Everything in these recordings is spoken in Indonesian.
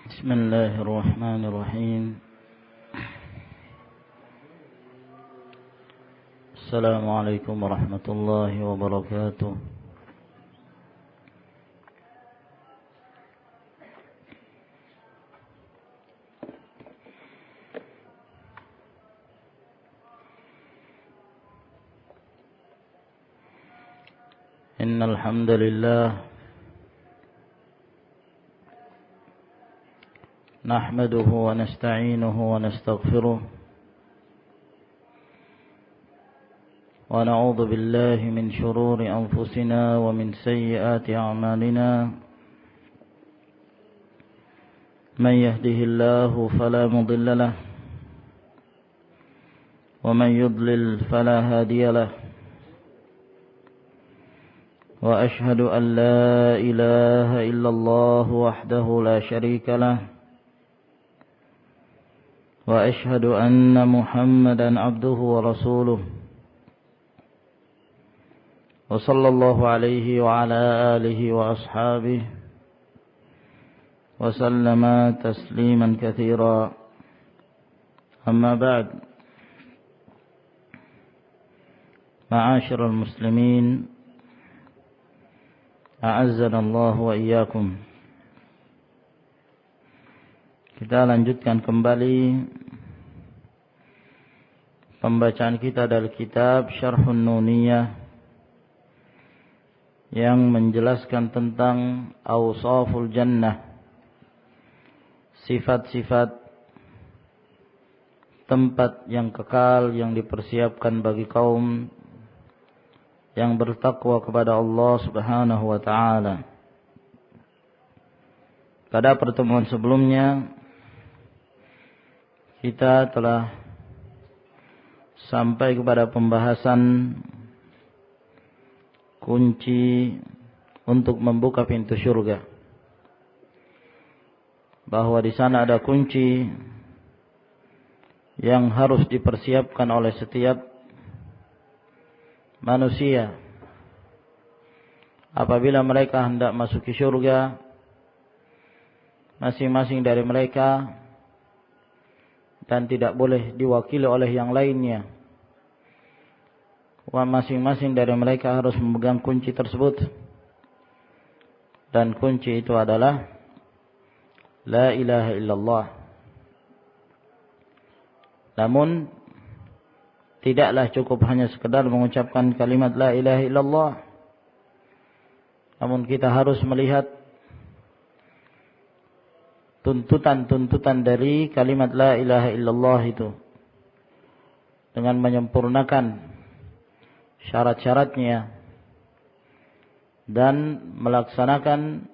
بسم الله الرحمن الرحيم. السلام عليكم ورحمة الله وبركاته. إن الحمد لله نحمده ونستعينه ونستغفره ونعوذ بالله من شرور أنفسنا ومن سيئات أعمالنا. من يهده الله فلا مضل له ومن يضلل فلا هادي له. وأشهد أن لا إله إلا الله وحده لا شريك له. وأشهد أن محمدا عبده ورسوله. وصلى الله عليه وعلى آله وأصحابه وسلم تسليما كثيرا. أما بعد، معاشر المسلمين أعزنا الله وإياكم. Kita lanjutkan kembali pembacaan kita dari kitab Syarhun Nuniyah yang menjelaskan tentang Awsaful Jannah, sifat-sifat tempat yang kekal yang dipersiapkan bagi kaum yang bertakwa kepada Allah Subhanahu wa ta'ala. Pada pertemuan sebelumnya kita telah sampai kepada pembahasan kunci untuk membuka pintu surga. Bahwa di sana ada kunci yang harus dipersiapkan oleh setiap manusia apabila mereka hendak masuki surga. Masing-masing dari mereka dan tidak boleh diwakili oleh yang lainnya. Masing-masing dari mereka harus memegang kunci tersebut. Dan kunci itu adalah La ilaha illallah. Namun tidaklah cukup hanya sekedar mengucapkan kalimat La ilaha illallah. Namun kita harus melihat tuntutan-tuntutan dari kalimat La ilaha illallah itu dengan menyempurnakan syarat-syaratnya dan melaksanakan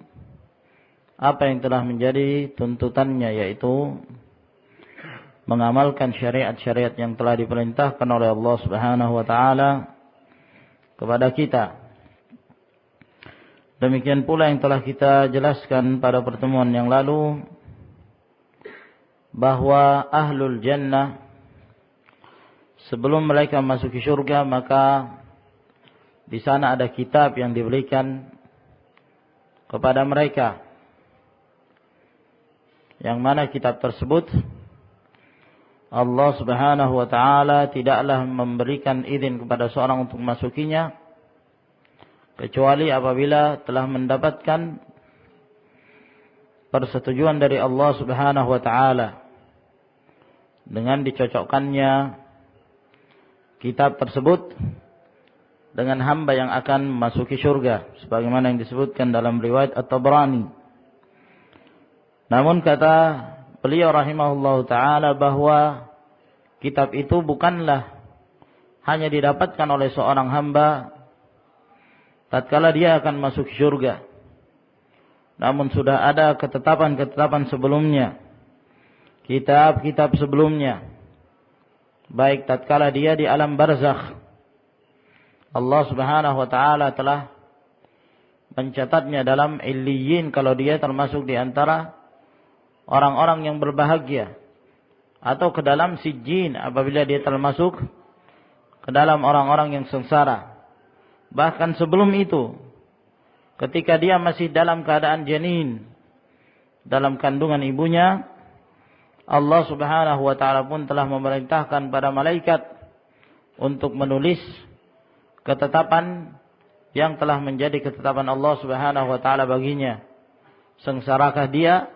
apa yang telah menjadi tuntutannya, yaitu mengamalkan syariat-syariat yang telah diperintahkan oleh Allah Subhanahu wa ta'ala kepada kita. Demikian pula yang telah kita jelaskan pada pertemuan yang lalu, bahwa ahlul jannah sebelum mereka masuki surga, maka di sana ada kitab yang diberikan kepada mereka, yang mana kitab tersebut Allah Subhanahu wa ta'ala tidaklah memberikan izin kepada seorang untuk masukinya kecuali apabila telah mendapatkan persetujuan dari Allah Subhanahu wa ta'ala dengan dicocokkannya kitab tersebut dengan hamba yang akan memasuki surga, sebagaimana yang disebutkan dalam riwayat At-Tabrani. Namun kata beliau rahimahullahu ta'ala bahwa kitab itu bukanlah hanya didapatkan oleh seorang hamba tatkala dia akan masuk surga, namun sudah ada ketetapan-ketetapan sebelumnya, kitab-kitab sebelumnya, baik tatkala dia di alam barzakh, Allah Subhanahu wa ta'ala telah mencatatnya dalam illiyin kalau dia termasuk di antara orang-orang yang berbahagia, atau ke dalam sijjin apabila dia termasuk ke dalam orang-orang yang sengsara. Bahkan sebelum itu, ketika dia masih dalam keadaan janin, dalam kandungan ibunya, Allah Subhanahu wa taala pun telah memerintahkan pada malaikat untuk menulis ketetapan yang telah menjadi ketetapan Allah Subhanahu wa taala baginya. Sengsarakah dia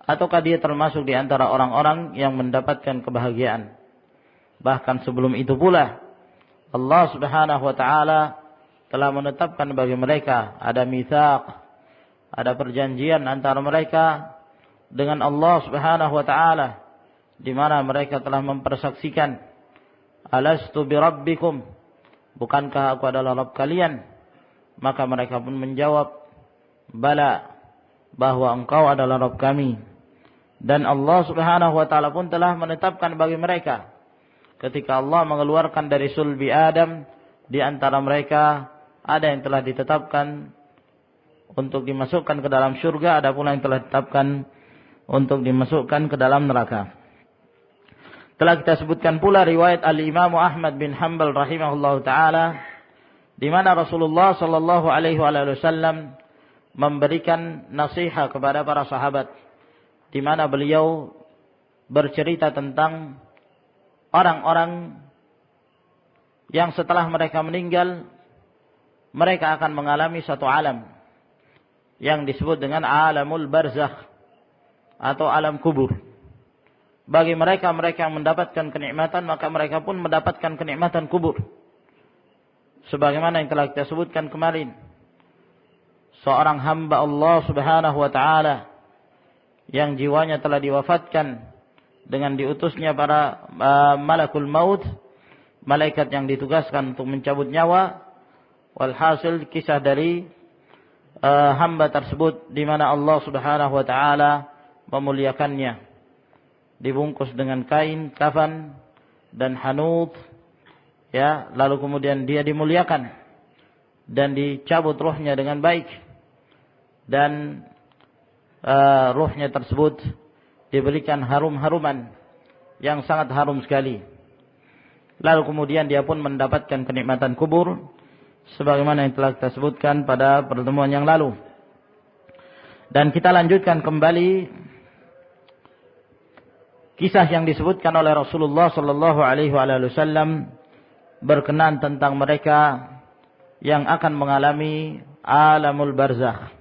ataukah dia termasuk di antara orang-orang yang mendapatkan kebahagiaan. Bahkan sebelum itu pula Allah Subhanahu wa taala telah menetapkan bagi mereka ada mitsaq, ada perjanjian antara mereka dengan Allah Subhanahu wa taala, di mana mereka telah mempersaksikan, alastu birabbikum, bukankah aku adalah Rabb kalian? Maka mereka pun menjawab, bala, bahwa engkau adalah Rabb kami. Dan Allah Subhanahu wa taala pun telah menetapkan bagi mereka, ketika Allah mengeluarkan dari sulbi Adam, di antara mereka ada yang telah ditetapkan untuk dimasukkan ke dalam surga, ada pula yang telah ditetapkan untuk dimasukkan ke dalam neraka. Telah kita sebutkan pula riwayat Al-Imam Ahmad bin Hanbal rahimahullahu taala, di mana Rasulullah sallallahu alaihi wasallam memberikan nasihat kepada para sahabat, di mana beliau bercerita tentang orang-orang yang setelah mereka meninggal, mereka akan mengalami satu alam yang disebut dengan alamul barzakh atau alam kubur. Bagi mereka yang mendapatkan kenikmatan, maka mereka pun mendapatkan kenikmatan kubur. Sebagaimana yang telah kita sebutkan kemarin, seorang hamba Allah Subhanahu wa taala yang jiwanya telah diwafatkan dengan diutusnya para malakul maut, malaikat yang ditugaskan untuk mencabut nyawa. Walhasil kisah dari hamba tersebut, di mana Allah Subhanahu wa taala memuliakannya, dibungkus dengan kain kafan dan hanut, ya, lalu kemudian dia dimuliakan dan dicabut ruhnya dengan baik, dan ruhnya tersebut diberikan harum-haruman yang sangat harum sekali. Lalu kemudian dia pun mendapatkan kenikmatan kubur, sebagaimana yang telah kita sebutkan pada pertemuan yang lalu. Dan kita lanjutkan kembali kisah yang disebutkan oleh Rasulullah sallallahu alaihi wasallam berkenaan tentang mereka yang akan mengalami alamul barzakh.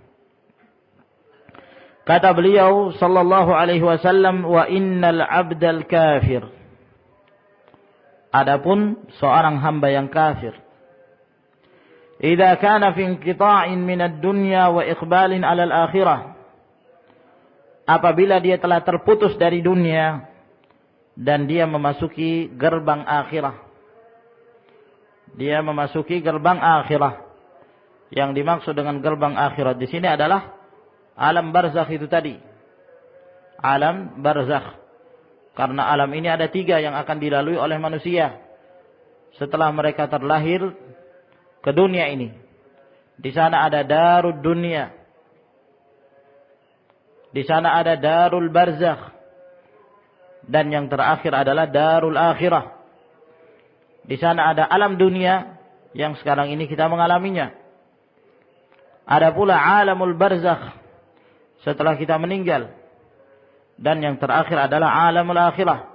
Kata beliau sallallahu alaihi wasallam, wa innal abdal kafir, adapun seorang hamba yang kafir, idza kana fi inqita'in minad dunya wa iqbalin 'ala al-akhirah, apabila dia telah terputus dari dunia dan dia memasuki gerbang akhirah. Dia memasuki gerbang akhirah. Yang dimaksud dengan gerbang akhirat di sini adalah alam barzakh itu tadi. Alam barzakh. Karena alam ini ada 3 yang akan dilalui oleh manusia setelah mereka terlahir ke dunia ini. Di sana ada darud dunia. Di sana ada darul barzakh. Dan yang terakhir adalah darul akhirah. Di sana ada alam dunia yang sekarang ini kita mengalaminya. Ada pula alamul barzakh setelah kita meninggal. Dan yang terakhir adalah alamul akhirah.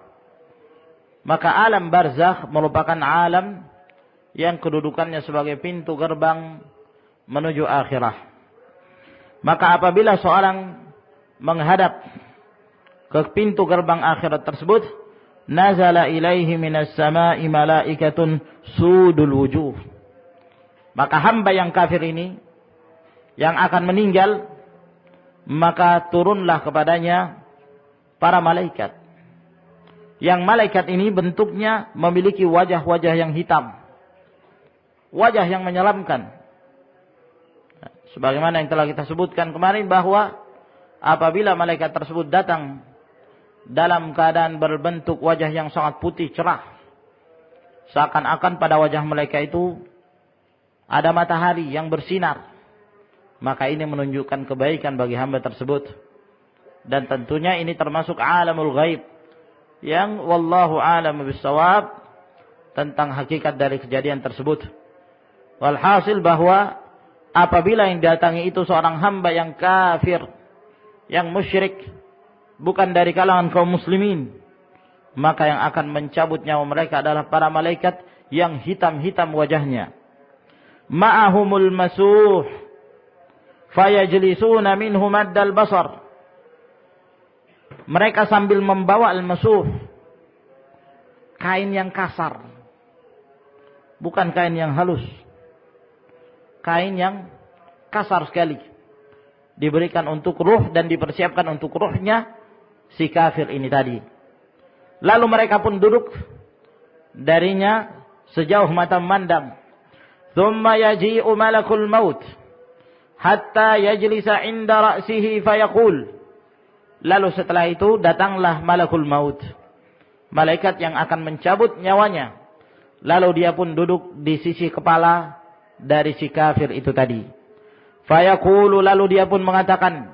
Maka alam barzakh merupakan alam yang kedudukannya sebagai pintu gerbang menuju akhirah. Maka apabila seorang menghadap ke pintu gerbang akhirat tersebut, nazala ilaihi minas sama'i malaikatun sudul wujuh. Maka hamba yang kafir ini yang akan meninggal, maka turunlah kepadanya para malaikat. Yang malaikat ini bentuknya memiliki wajah-wajah yang hitam, wajah yang menyeramkan. Sebagaimana yang telah kita sebutkan kemarin, bahwa apabila malaikat tersebut datang dalam keadaan berbentuk wajah yang sangat putih cerah, seakan-akan pada wajah mereka itu ada matahari yang bersinar, maka ini menunjukkan kebaikan bagi hamba tersebut. Dan tentunya ini termasuk alamul ghaib, yang wallahu a'lam bissawab tentang hakikat dari kejadian tersebut. Walhasil bahwa apabila yang datangi itu seorang hamba yang kafir, yang musyrik, bukan dari kalangan kaum muslimin, maka yang akan mencabut nyawa mereka adalah para malaikat yang hitam-hitam wajahnya. Ma'ahumul masuh fayajlisuna minhu maddal basar. Mereka sambil membawa al-masuh, kain yang kasar, bukan kain yang halus, kain yang kasar sekali, diberikan untuk ruh dan dipersiapkan untuk ruhnya si kafir ini tadi. Lalu mereka pun duduk darinya sejauh mata memandang. Thumma yaji'u malakul maut hatta yajlisa 'inda ra'sihi fayaqul. Lalu setelah itu datanglah malakul maut, malaikat yang akan mencabut nyawanya. Lalu dia pun duduk di sisi kepala dari si kafir itu tadi. Fayaqulu, lalu dia pun mengatakan,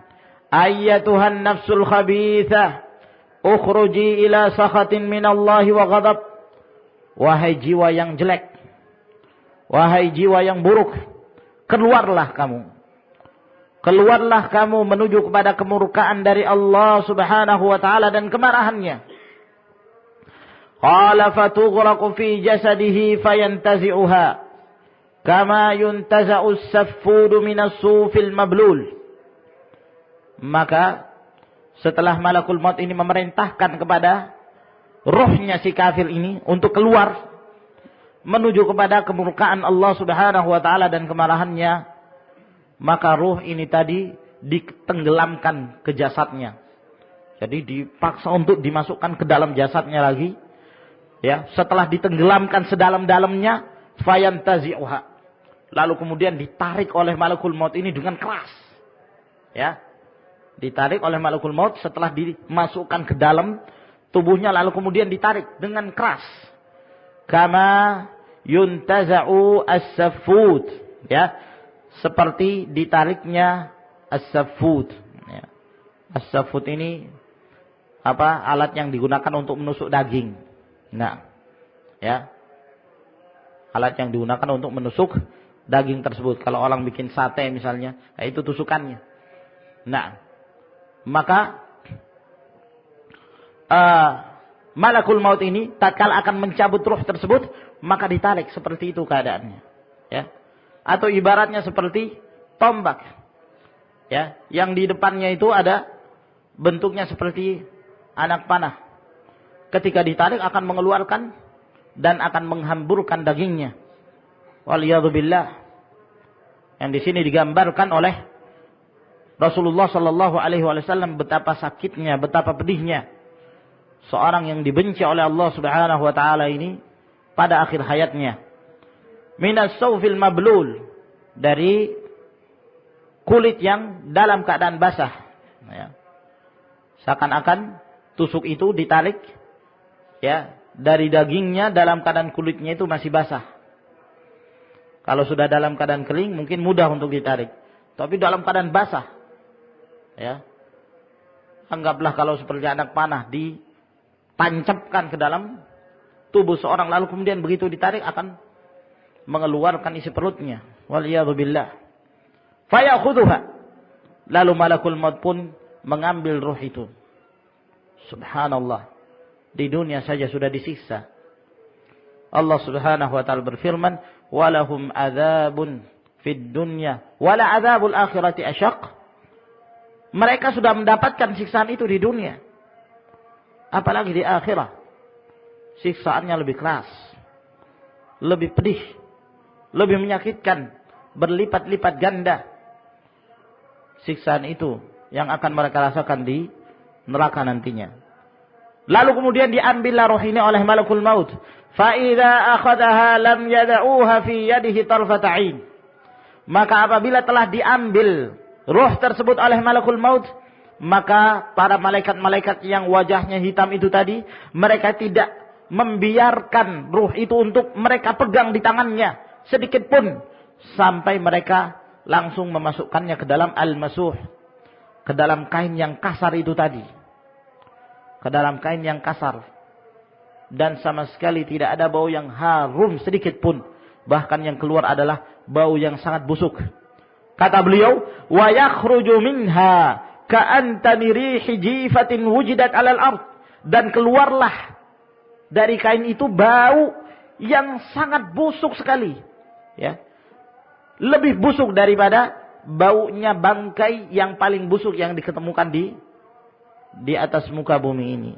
ayyatuhan nafsul khabithah, ukhruji ila sakhatin minallahi wa ghadab. Wahai jiwa yang jelek, wahai jiwa yang buruk, keluarlah kamu. Keluarlah kamu menuju kepada kemurkaan dari Allah subhanahu wa ta'ala dan kemarahannya. Qala fatughraqu fi jasadihi fayantazi'uha kama yuntaza'u as-saffudu minas sufil mablul. Maka setelah malakul maut ini memerintahkan kepada ruhnya si kafir ini untuk keluar menuju kepada kemurkaan Allah subhanahu wa ta'ala dan kemarahannya, maka ruh ini tadi ditenggelamkan ke jasadnya. Jadi dipaksa untuk dimasukkan ke dalam jasadnya lagi. Ya, setelah ditenggelamkan sedalam-dalamnya, fayantazi'uha. Lalu kemudian ditarik oleh malakul maut ini dengan keras. Ya. Ditarik oleh malakul maut setelah dimasukkan ke dalam tubuhnya, lalu kemudian ditarik dengan keras. Kama yuntaza'u as-saffut. Ya. Seperti ditariknya as-saffut. Ya. As-saffut ini alat yang digunakan untuk menusuk daging. Nah, ya, alat yang digunakan untuk menusuk daging tersebut. Kalau orang bikin sate misalnya, itu tusukannya. Nah, maka malakul maut ini tatkala akan mencabut ruh tersebut, maka ditarik seperti itu keadaannya. Ya. Atau ibaratnya seperti tombak, ya, yang di depannya itu ada bentuknya seperti anak panah. Ketika ditarik akan mengeluarkan dan akan menghamburkan dagingnya. Waliyadzubillah. Yang di sini digambarkan oleh Rasulullah sallallahu alaihi wasallam betapa sakitnya, betapa pedihnya seorang yang dibenci oleh Allah Subhanahu wa taala ini pada akhir hayatnya. Minas sawfil mablul, dari kulit yang dalam keadaan basah. Ya. Seakan-akan tusuk itu ditarik, ya, dari dagingnya dalam keadaan kulitnya itu masih basah. Kalau sudah dalam keadaan kering mungkin mudah untuk ditarik, tapi dalam keadaan basah, ya, anggaplah kalau seperti anak panah ditancapkan ke dalam tubuh seorang, lalu kemudian begitu ditarik akan mengeluarkan isi perutnya. Waliyadzubillah. Fayakhudhuha. Lalu malakul maut pun mengambil ruh itu. Subhanallah. Di dunia saja sudah disiksa. Allah Subhanahu wa taala berfirman, "Walahum adzabun fid dunya, wala adzabul akhirati asyaq." Mereka sudah mendapatkan siksaan itu di dunia. Apalagi di akhirat. Siksaannya lebih keras. Lebih pedih. Lebih menyakitkan, berlipat-lipat ganda siksaan itu yang akan mereka rasakan di neraka nantinya. Lalu kemudian diambillah roh ini oleh malakul maut. Fa idza akhadhaha lam yad'uha fi yadihi tarfata 'ain. Maka apabila telah diambil roh tersebut oleh malakul maut, maka para malaikat-malaikat yang wajahnya hitam itu tadi, mereka tidak membiarkan ruh itu untuk mereka pegang di tangannya sedikit pun, sampai mereka langsung memasukkannya ke dalam al-masuh, ke dalam kain yang kasar itu tadi, ke dalam kain yang kasar, dan sama sekali tidak ada bau yang harum sedikit pun, bahkan yang keluar adalah bau yang sangat busuk. Kata beliau, wa yakhruju minha ka'antani rihi jifatin wujidat 'alal ard, dan keluarlah dari kain itu bau yang sangat busuk sekali, ya. Lebih busuk daripada baunya bangkai yang paling busuk yang diketemukan di atas muka bumi ini.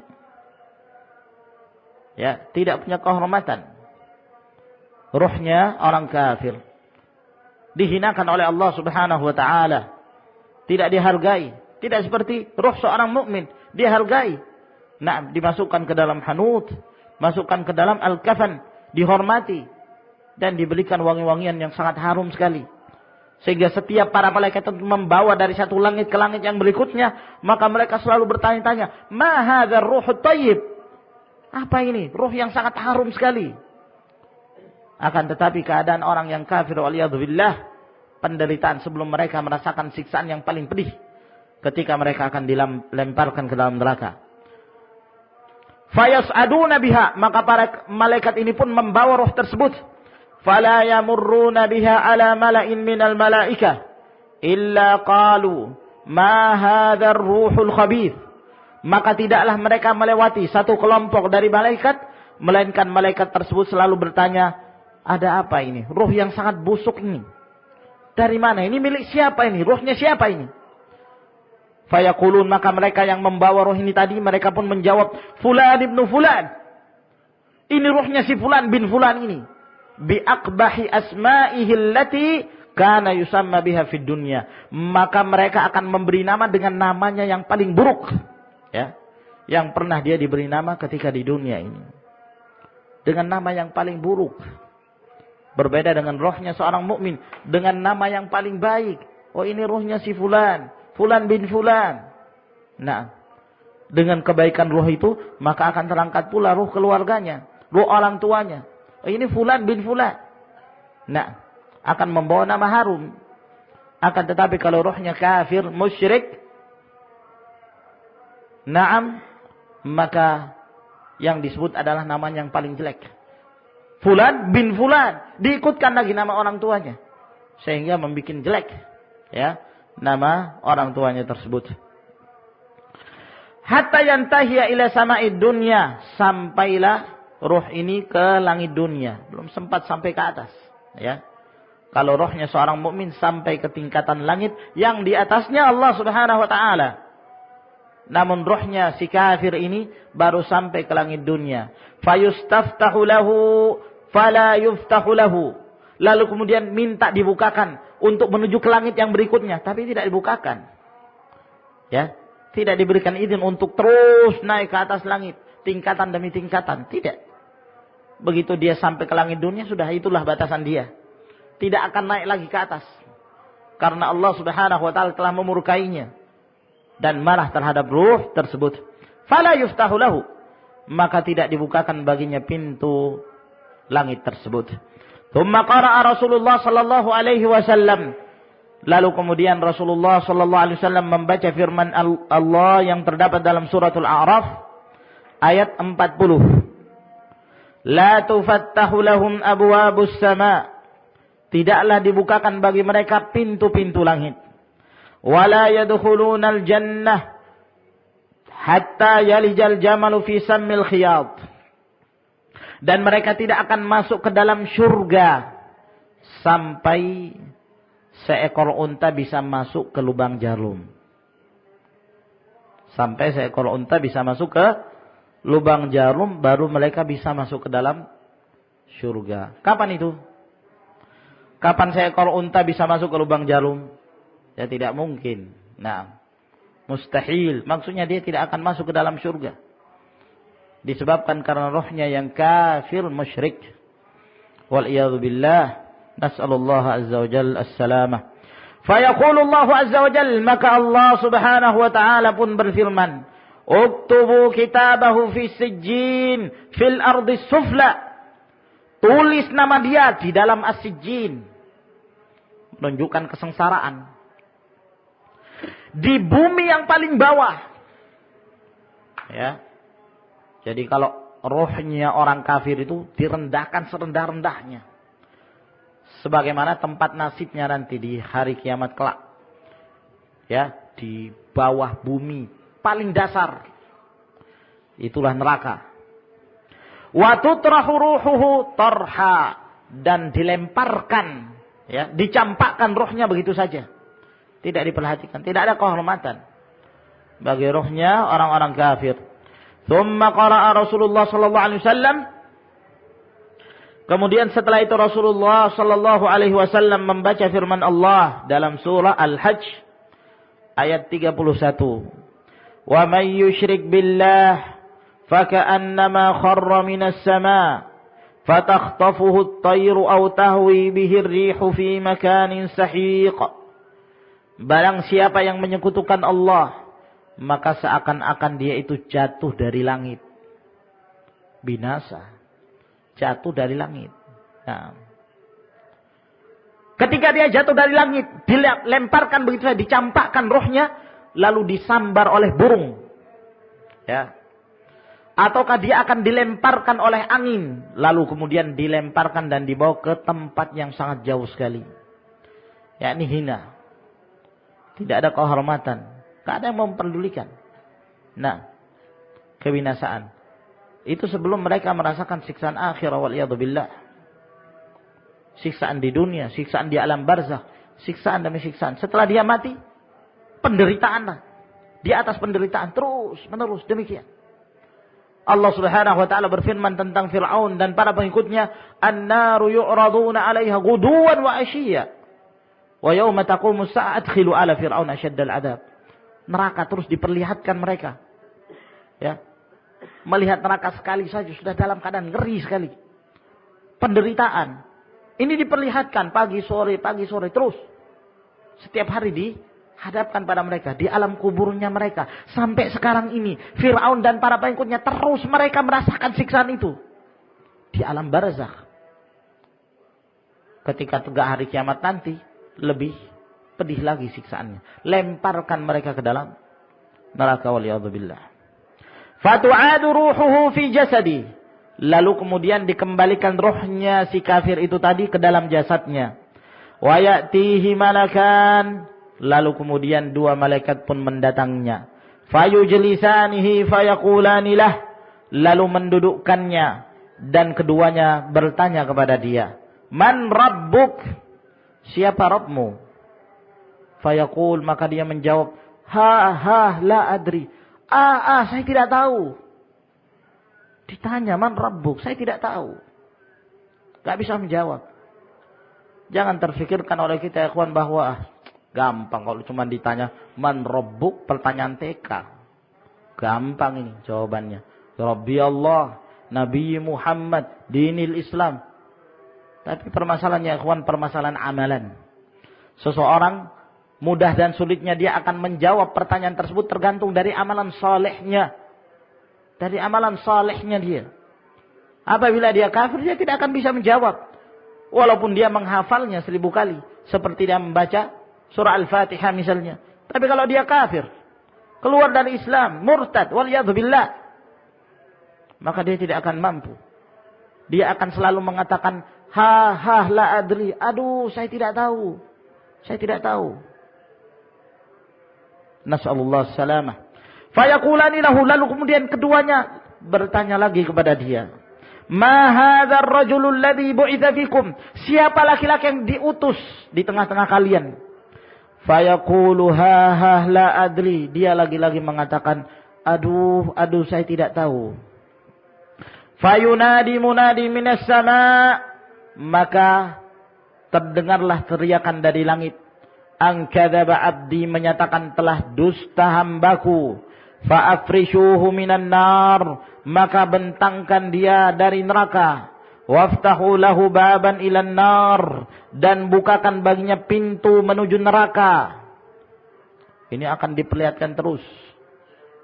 Ya, tidak punya kehormatan. Ruhnya orang kafir dihinakan oleh Allah Subhanahu wa taala. Tidak dihargai, tidak seperti ruh seorang mukmin, dihargai. Nah, dimasukkan ke dalam hanut, masukkan ke dalam al-kafan, dihormati dan diberikan wangi-wangian yang sangat harum sekali. Sehingga setiap para malaikat itu membawa dari satu langit ke langit yang berikutnya, maka mereka selalu bertanya-tanya, "Ma hadzal ruhut thayyib?" Apa ini? Ruh yang sangat harum sekali. Akan tetapi keadaan orang yang kafir waliyadzubillah, penderitaan sebelum mereka merasakan siksaan yang paling pedih ketika mereka akan dilemparkan ke dalam neraka. Fayas'aduna biha, maka para malaikat ini pun membawa roh tersebut. Fala yamurruna biha ala mala'in minal malaikah illa qalu ma hadzal ruhul khabith. Maka tidaklah mereka melewati satu kelompok dari malaikat, melainkan malaikat tersebut selalu bertanya, ada apa ini? Ruh yang sangat busuk ini. Dari mana? Ini milik siapa ini? Ruhnya siapa ini? Fayaqulun, maka mereka yang membawa ruh ini tadi, mereka pun menjawab, Fulan ibnu Fulan. Ini ruhnya si Fulan bin Fulan ini. Bi'aqbahi asma'ihi allati kana yusamma biha fid dunya. Maka mereka akan memberi nama dengan namanya yang paling buruk. Ya, yang pernah dia diberi nama ketika di dunia ini. Dengan nama yang paling buruk. Berbeda dengan rohnya seorang mukmin dengan nama yang paling baik. Oh, ini rohnya si Fulan, Fulan bin Fulan. Nah, dengan kebaikan roh itu, maka akan terangkat pula roh keluarganya, roh orang tuanya. Oh, ini Fulan bin Fulan. Nah, akan membawa nama harum. Akan tetapi kalau rohnya kafir, musyrik, na'am, maka yang disebut adalah nama yang paling jelek. Fulan bin Fulan, diikutkan lagi nama orang tuanya, sehingga membuat jelek, ya, nama orang tuanya tersebut. Hatta yantahiya ila sama'id dunya, sampailah ruh ini ke langit dunia, belum sempat sampai ke atas, ya. Kalau rohnya seorang mukmin sampai ke tingkatan langit yang di atasnya Allah Subhanahu wa taala. Namun rohnya si kafir ini baru sampai ke langit dunia. Fayustaftahu lahu fala yuftahu lahu. Lalu kemudian minta dibukakan untuk menuju ke langit yang berikutnya, tapi tidak dibukakan. Ya, tidak diberikan izin untuk terus naik ke atas langit, tingkatan demi tingkatan, tidak. Begitu dia sampai ke langit dunia, sudah itulah batasan dia. Tidak akan naik lagi ke atas. Karena Allah Subhanahu wa taala telah memurkainya dan marah terhadap ruh tersebut. Fala yuftahu lahu, maka tidak dibukakan baginya pintu langit tersebut. Tsumma qara'a Rasulullah sallallahu alaihi wasallam, lalu kemudian Rasulullah sallallahu alaihi wasallam membaca firman Allah yang terdapat dalam suratul A'raf ayat 40. La tufattahu lahum abwabus sama', tidaklah dibukakan bagi mereka pintu-pintu langit. Wala yadkhulunal jannah hatta yalijal jamalu fi sammil khiyat. Dan mereka tidak akan masuk ke dalam surga sampai seekor unta bisa masuk ke lubang jarum. Sampai seekor unta bisa masuk ke lubang jarum, baru mereka bisa masuk ke dalam surga. Kapan itu? Kapan seekor unta bisa masuk ke lubang jarum? Ya, tidak mungkin. Nah, mustahil. Maksudnya dia tidak akan masuk ke dalam surga. Disebabkan karena rohnya yang kafir musyrik. Wal'iyadhu billah. Nas'alullah azza wa jal as-salamah. Fayaqulullahu azza wa jal, maka Allah subhanahu wa ta'ala pun berfirman, Uktubu kitabahu fi sijjin fil ardi sufla. Tulis nama dia di dalam as-sijjin. Menunjukkan kesengsaraan. Di bumi yang paling bawah. Ya. Jadi kalau rohnya orang kafir itu direndahkan serendah-rendahnya. Sebagaimana tempat nasibnya nanti di hari kiamat kelak. Ya, di bawah bumi, paling dasar. Itulah neraka. Wa tutrahu ruhuhu tarha, dan dilemparkan, ya, dicampakkan rohnya begitu saja. Tidak diperhatikan, tidak ada kehormatan bagi rohnya orang-orang kafir. Tsumma qara'a Rasulullah sallallahu alaihi wasallam. Kemudian setelah itu Rasulullah sallallahu alaihi wasallam membaca firman Allah dalam surah Al-Hajj ayat 31. Wa may yusyrik billah faka'annama kharra minas sama' fatakhtafuhu at-tayru aw tahwi bihi ar-rihu fi makanin sahiq. Barang siapa yang menyekutukan Allah, maka seakan-akan dia itu jatuh dari langit. Binasa. Jatuh dari langit. Nah. Ketika dia jatuh dari langit, dilemparkan begitu saja, dicampakkan rohnya, lalu disambar oleh burung. Ya. Ataukah dia akan dilemparkan oleh angin, lalu kemudian dilemparkan dan dibawa ke tempat yang sangat jauh sekali. Yakni hina. Tidak ada kehormatan. Tidak ada yang memperdulikan. Nah, kebinasaan. Itu sebelum mereka merasakan siksaan akhir, waliyadzubillah. Siksaan di dunia, siksaan di alam barzakh, siksaan demi siksaan. Setelah dia mati, penderitaan. Di atas penderitaan terus menerus demikian. Allah Subhanahu wa taala berfirman tentang Firaun dan para pengikutnya, "An-naru yu'raduna 'alaiha ghuduwan wa 'ashiyya. Wa yauma taqumu as-sa'ah adkhilu 'ala fir'auna asyaddal 'adzab." Neraka terus diperlihatkan mereka. Ya. Melihat neraka sekali saja sudah dalam keadaan ngeri sekali. Penderitaan. Ini diperlihatkan pagi sore terus. Setiap hari dihadapkan pada mereka di alam kuburnya mereka. Sampai sekarang ini Firaun dan para pengikutnya terus mereka merasakan siksaan itu di alam barzakh. Ketika tegak hari kiamat nanti lebih pedih lagi siksaannya. Lemparkan mereka ke dalam neraka, waliyadzubillah. Fatu'adu ruhuhu fi jasadi. Lalu kemudian dikembalikan rohnya si kafir itu tadi ke dalam jasadnya. Wa ya'tihi malakan. Lalu kemudian dua malaikat pun mendatangnya. Fayujlisanihi fayaqulani lah. Lalu mendudukkannya dan keduanya bertanya kepada dia, "Man rabbuk?" Siapa Rabbmu? Fayaqul, maka dia menjawab, "Ha la adri." Saya tidak tahu. Ditanya, "Man rabbuk?" Saya tidak tahu. Gak bisa menjawab. Jangan terfikirkan oleh kita, ikhwan, bahwa gampang kalau cuma ditanya "Man rabbuk", pertanyaan TK. Gampang ini jawabannya. Rabbi Allah, Nabi Muhammad, dinil Islam. Tapi permasalahannya, ikhwan, permasalahan amalan. Seseorang mudah dan sulitnya dia akan menjawab pertanyaan tersebut tergantung dari amalan salehnya. Dari amalan salehnya dia. Apabila dia kafir, dia tidak akan bisa menjawab. Walaupun dia menghafalnya 1000 kali. Seperti dia membaca surah Al-Fatihah misalnya. Tapi kalau dia kafir, keluar dari Islam, murtad, waliyadzubillah, maka dia tidak akan mampu. Dia akan selalu mengatakan, ha la adri. Aduh, saya tidak tahu. Saya tidak tahu. Nas'alullah salamah. Fayaqulani lahu, lalu kemudian keduanya bertanya lagi kepada dia. Ma hadzal rajulul ladzi bu'itsa fikum? Siapa laki-laki yang diutus di tengah-tengah kalian? Fayaqulu ha la adri. Dia lagi-lagi mengatakan, aduh saya tidak tahu. Fayunadi munadi minas sama'. Maka terdengarlah teriakan dari langit. An kadzaba abdi, menyatakan telah dusta hambaku. Fa'afrishuhu minan nar, maka bentangkan dia dari neraka. Waftahu lahu baban ilan nar, dan bukakan baginya pintu menuju neraka. Ini akan diperlihatkan terus.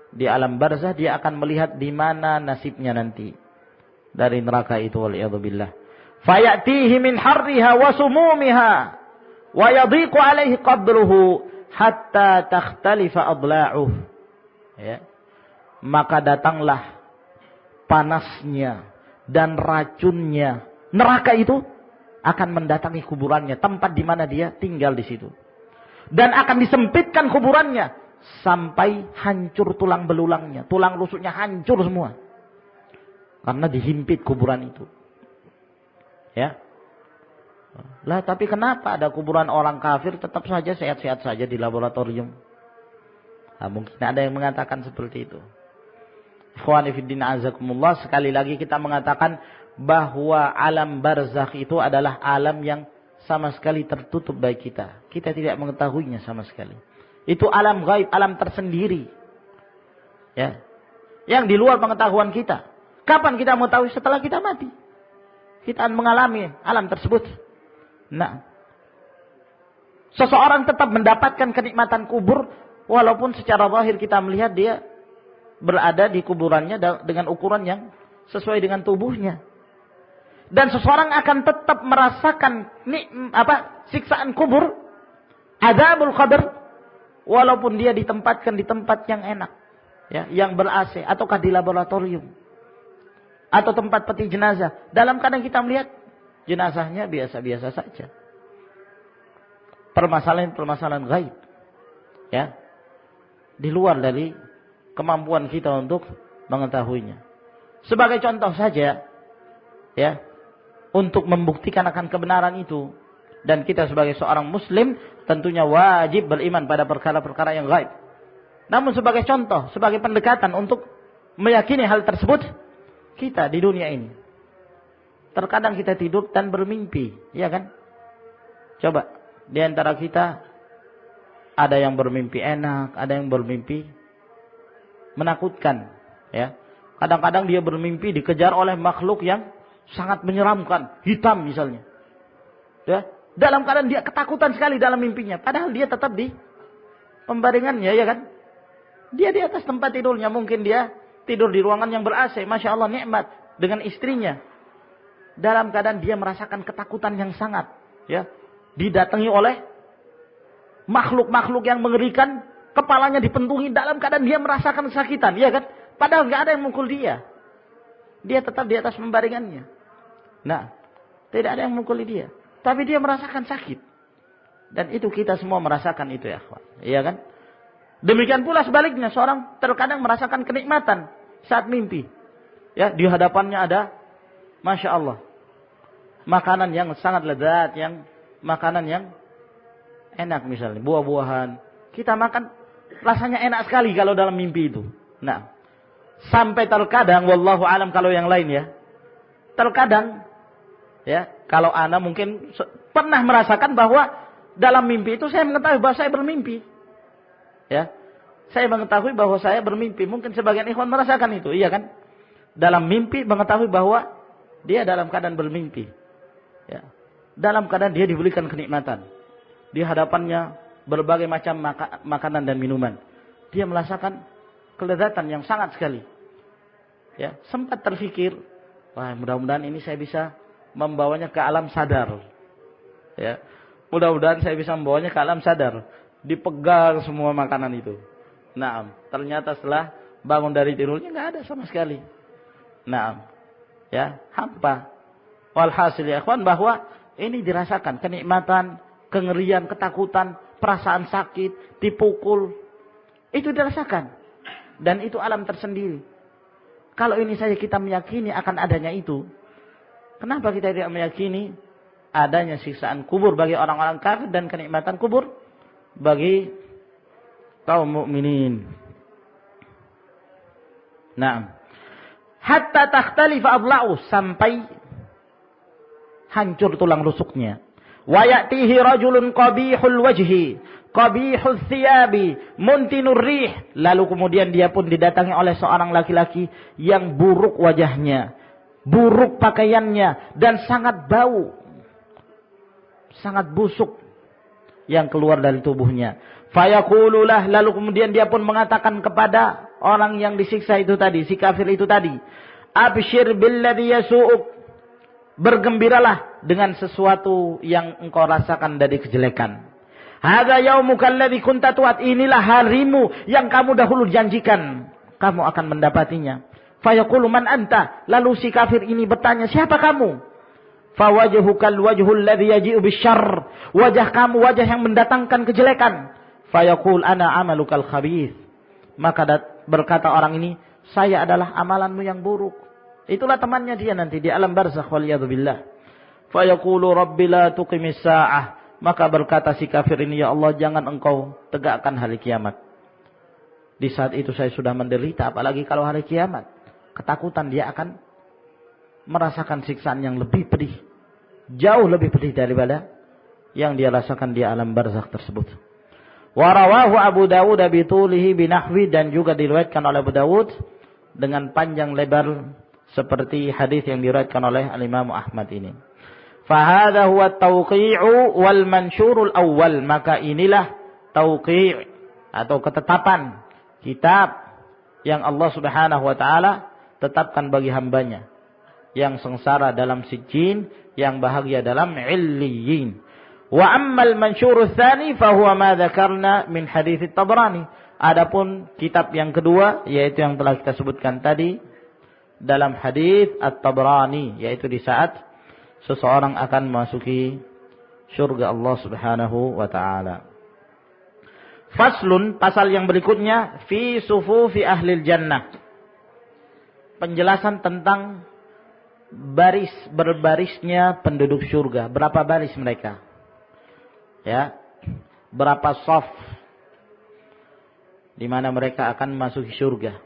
Di alam barzah dia akan melihat di mana nasibnya nanti dari neraka itu, waliyadzubillah. Fayatihi min harriha wa sumumiha wa yadhiqu alaihi qadruhu hatta takhtalifa adla'uh. Ya. Maka datanglah panasnya dan racunnya. Neraka itu akan mendatangi kuburannya, tempat di mana dia tinggal di situ. Dan akan disempitkan kuburannya sampai hancur tulang belulangnya, tulang rusuknya hancur semua. Karena dihimpit kuburan itu. Ya. Lah tapi kenapa ada kuburan orang kafir tetap saja sehat-sehat saja di laboratorium? Nah, mungkin ada yang mengatakan seperti itu. Ikhwani fiddin azakumullah, sekali lagi kita mengatakan bahwa alam barzakh itu adalah alam yang sama sekali tertutup bagi kita. Kita tidak mengetahuinya sama sekali. Itu alam gaib, alam tersendiri. Ya. Yang di luar pengetahuan kita. Kapan kita mengetahui? Setelah kita mati. Kita akan mengalami alam tersebut. Nah, seseorang tetap mendapatkan kenikmatan kubur walaupun secara zahir kita melihat dia berada di kuburannya dengan ukuran yang sesuai dengan tubuhnya. Dan seseorang akan tetap merasakan siksaan kubur, azabul qabr, walaupun dia ditempatkan di tempat yang enak, ya, yang ber-AC ataukah di laboratorium atau tempat peti jenazah. Dalam keadaan kita melihat jenazahnya biasa-biasa saja. Permasalahan-permasalahan gaib, ya, di luar dari kemampuan kita untuk mengetahuinya. Sebagai contoh saja, ya, untuk membuktikan akan kebenaran itu, dan kita sebagai seorang muslim tentunya wajib beriman pada perkara-perkara yang gaib. Namun sebagai contoh, sebagai pendekatan untuk meyakini hal tersebut, kita di dunia ini terkadang kita tidur dan bermimpi, ya kan? Coba, di antara kita ada yang bermimpi enak, ada yang bermimpi menakutkan, ya. Kadang-kadang dia bermimpi dikejar oleh makhluk yang sangat menyeramkan, hitam misalnya. Ya, dalam keadaan dia ketakutan sekali dalam mimpinya, padahal dia tetap di pembaringannya, ya kan? Dia di atas tempat tidurnya, mungkin dia tidur di ruangan yang ber-AC, Masya Allah nikmat dengan istrinya. Dalam keadaan dia merasakan ketakutan yang sangat, ya, didatangi oleh makhluk-makhluk yang mengerikan, kepalanya dipentungi, dalam keadaan dia merasakan kesakitan, ya kan? Padahal nggak ada yang mukul dia. Dia tetap di atas pembaringannya. Nah, tidak ada yang mukuli dia, tapi dia merasakan sakit. Dan itu kita semua merasakan itu, ya, iya kan? Demikian pula sebaliknya, seorang terkadang merasakan kenikmatan saat mimpi. Ya, di hadapannya ada, Masya Allah, makanan yang sangat lezat, makanan yang enak misalnya, buah-buahan. Kita makan, rasanya enak sekali kalau dalam mimpi itu. Nah, sampai terkadang, wallahu alam kalau yang lain ya, terkadang, ya, kalau ana mungkin pernah merasakan bahwa dalam mimpi itu saya mengetahui bahwa saya bermimpi. Ya, saya mengetahui bahwa saya bermimpi. Mungkin sebagian ikhwan merasakan itu, iya kan? Dalam mimpi mengetahui bahwa dia dalam keadaan bermimpi. Ya. Dalam keadaan dia diberikan kenikmatan. Di hadapannya berbagai macam makanan dan minuman. Dia merasakan kelezatan yang sangat sekali. Ya, sempat terfikir, wah, mudah-mudahan ini saya bisa membawanya ke alam sadar. Ya. Mudah-mudahan saya bisa membawanya ke alam sadar. Dipegang semua makanan itu. Nah, ternyata setelah bangun dari tidurnya nggak ada sama sekali. Nah, ya, hampa. Walhasil ya ikhwan, bahwa ini dirasakan kenikmatan, kengerian, ketakutan, perasaan sakit, dipukul. Itu dirasakan. Dan itu alam tersendiri. Kalau ini saja kita meyakini akan adanya itu, kenapa kita tidak meyakini adanya siksaan kubur bagi orang-orang kafir dan kenikmatan kubur bagi kaum mukminin? Nah, hatta takhtalifa adla'u, sampai hancur tulang rusuknya. Wa ya'tihi rajulun qabihul wajhi, qabihul thiyabi, muntinur rih. Lalu kemudian dia pun didatangi oleh seorang laki-laki yang buruk wajahnya, buruk pakaiannya, dan sangat bau, sangat busuk yang keluar dari tubuhnya. Fayaqulu lah, lalu kemudian dia pun mengatakan kepada orang yang disiksa itu tadi, si kafir itu tadi, abshir billadhi yasu'uk, bergembiralah dengan sesuatu yang engkau rasakan dari kejelekan. Hadza yaumuka alladhi kunta tu'ad, inilah harimu yang kamu dahulu janjikan, kamu akan mendapatinya. Fayaqulu man anta, lalu si kafir ini bertanya, siapa kamu? Fawajhukal wajhul ladzi yaji'u bisyarr, wajah kamu wajah yang mendatangkan kejelekan. Fayaqul ana amalukal khabith. Maka berkata orang ini, saya adalah amalanmu yang buruk. Itulah temannya dia nanti di alam barzakh waliyadzubillah. Fayaqulu rabbi la tuqimis sa'ah. Maka berkata si kafir ini, ya Allah, jangan engkau tegakkan hari kiamat. Di saat itu saya sudah menderita, apalagi kalau hari kiamat. Ketakutan dia akan merasakan siksaan yang lebih pedih. Jauh lebih pedih daripada yang dia rasakan di alam barzakh tersebut. Wa rawahu Abu Dawud bitulihi binahwi, dan juga diriwayatkan oleh Abu Dawud dengan panjang lebar seperti hadis yang diriwayatkan oleh Al-Imam Ahmad ini. Fahadha huwa tauqi'u wal mansyurul awal. Maka inilah tauqi' atau ketetapan kitab yang Allah Subhanahu wa taala tetapkan bagi hambanya, yang sengsara dalam sijjin, yang bahagia dalam illiyin. Wa ammal mansyurul tsani fa huwa ma dzakarna min hadits at-Tabrani. Adapun kitab yang kedua, yaitu yang telah kita sebutkan tadi dalam hadis at-Tabrani, yaitu di saat seseorang akan memasuki surga Allah Subhanahu wa taala. Faslun, pasal yang berikutnya, fi sufufi ahlil jannah. Penjelasan tentang berbarisnya penduduk surga. Berapa baris mereka? Ya. Berapa shaf di mana mereka akan memasuki surga.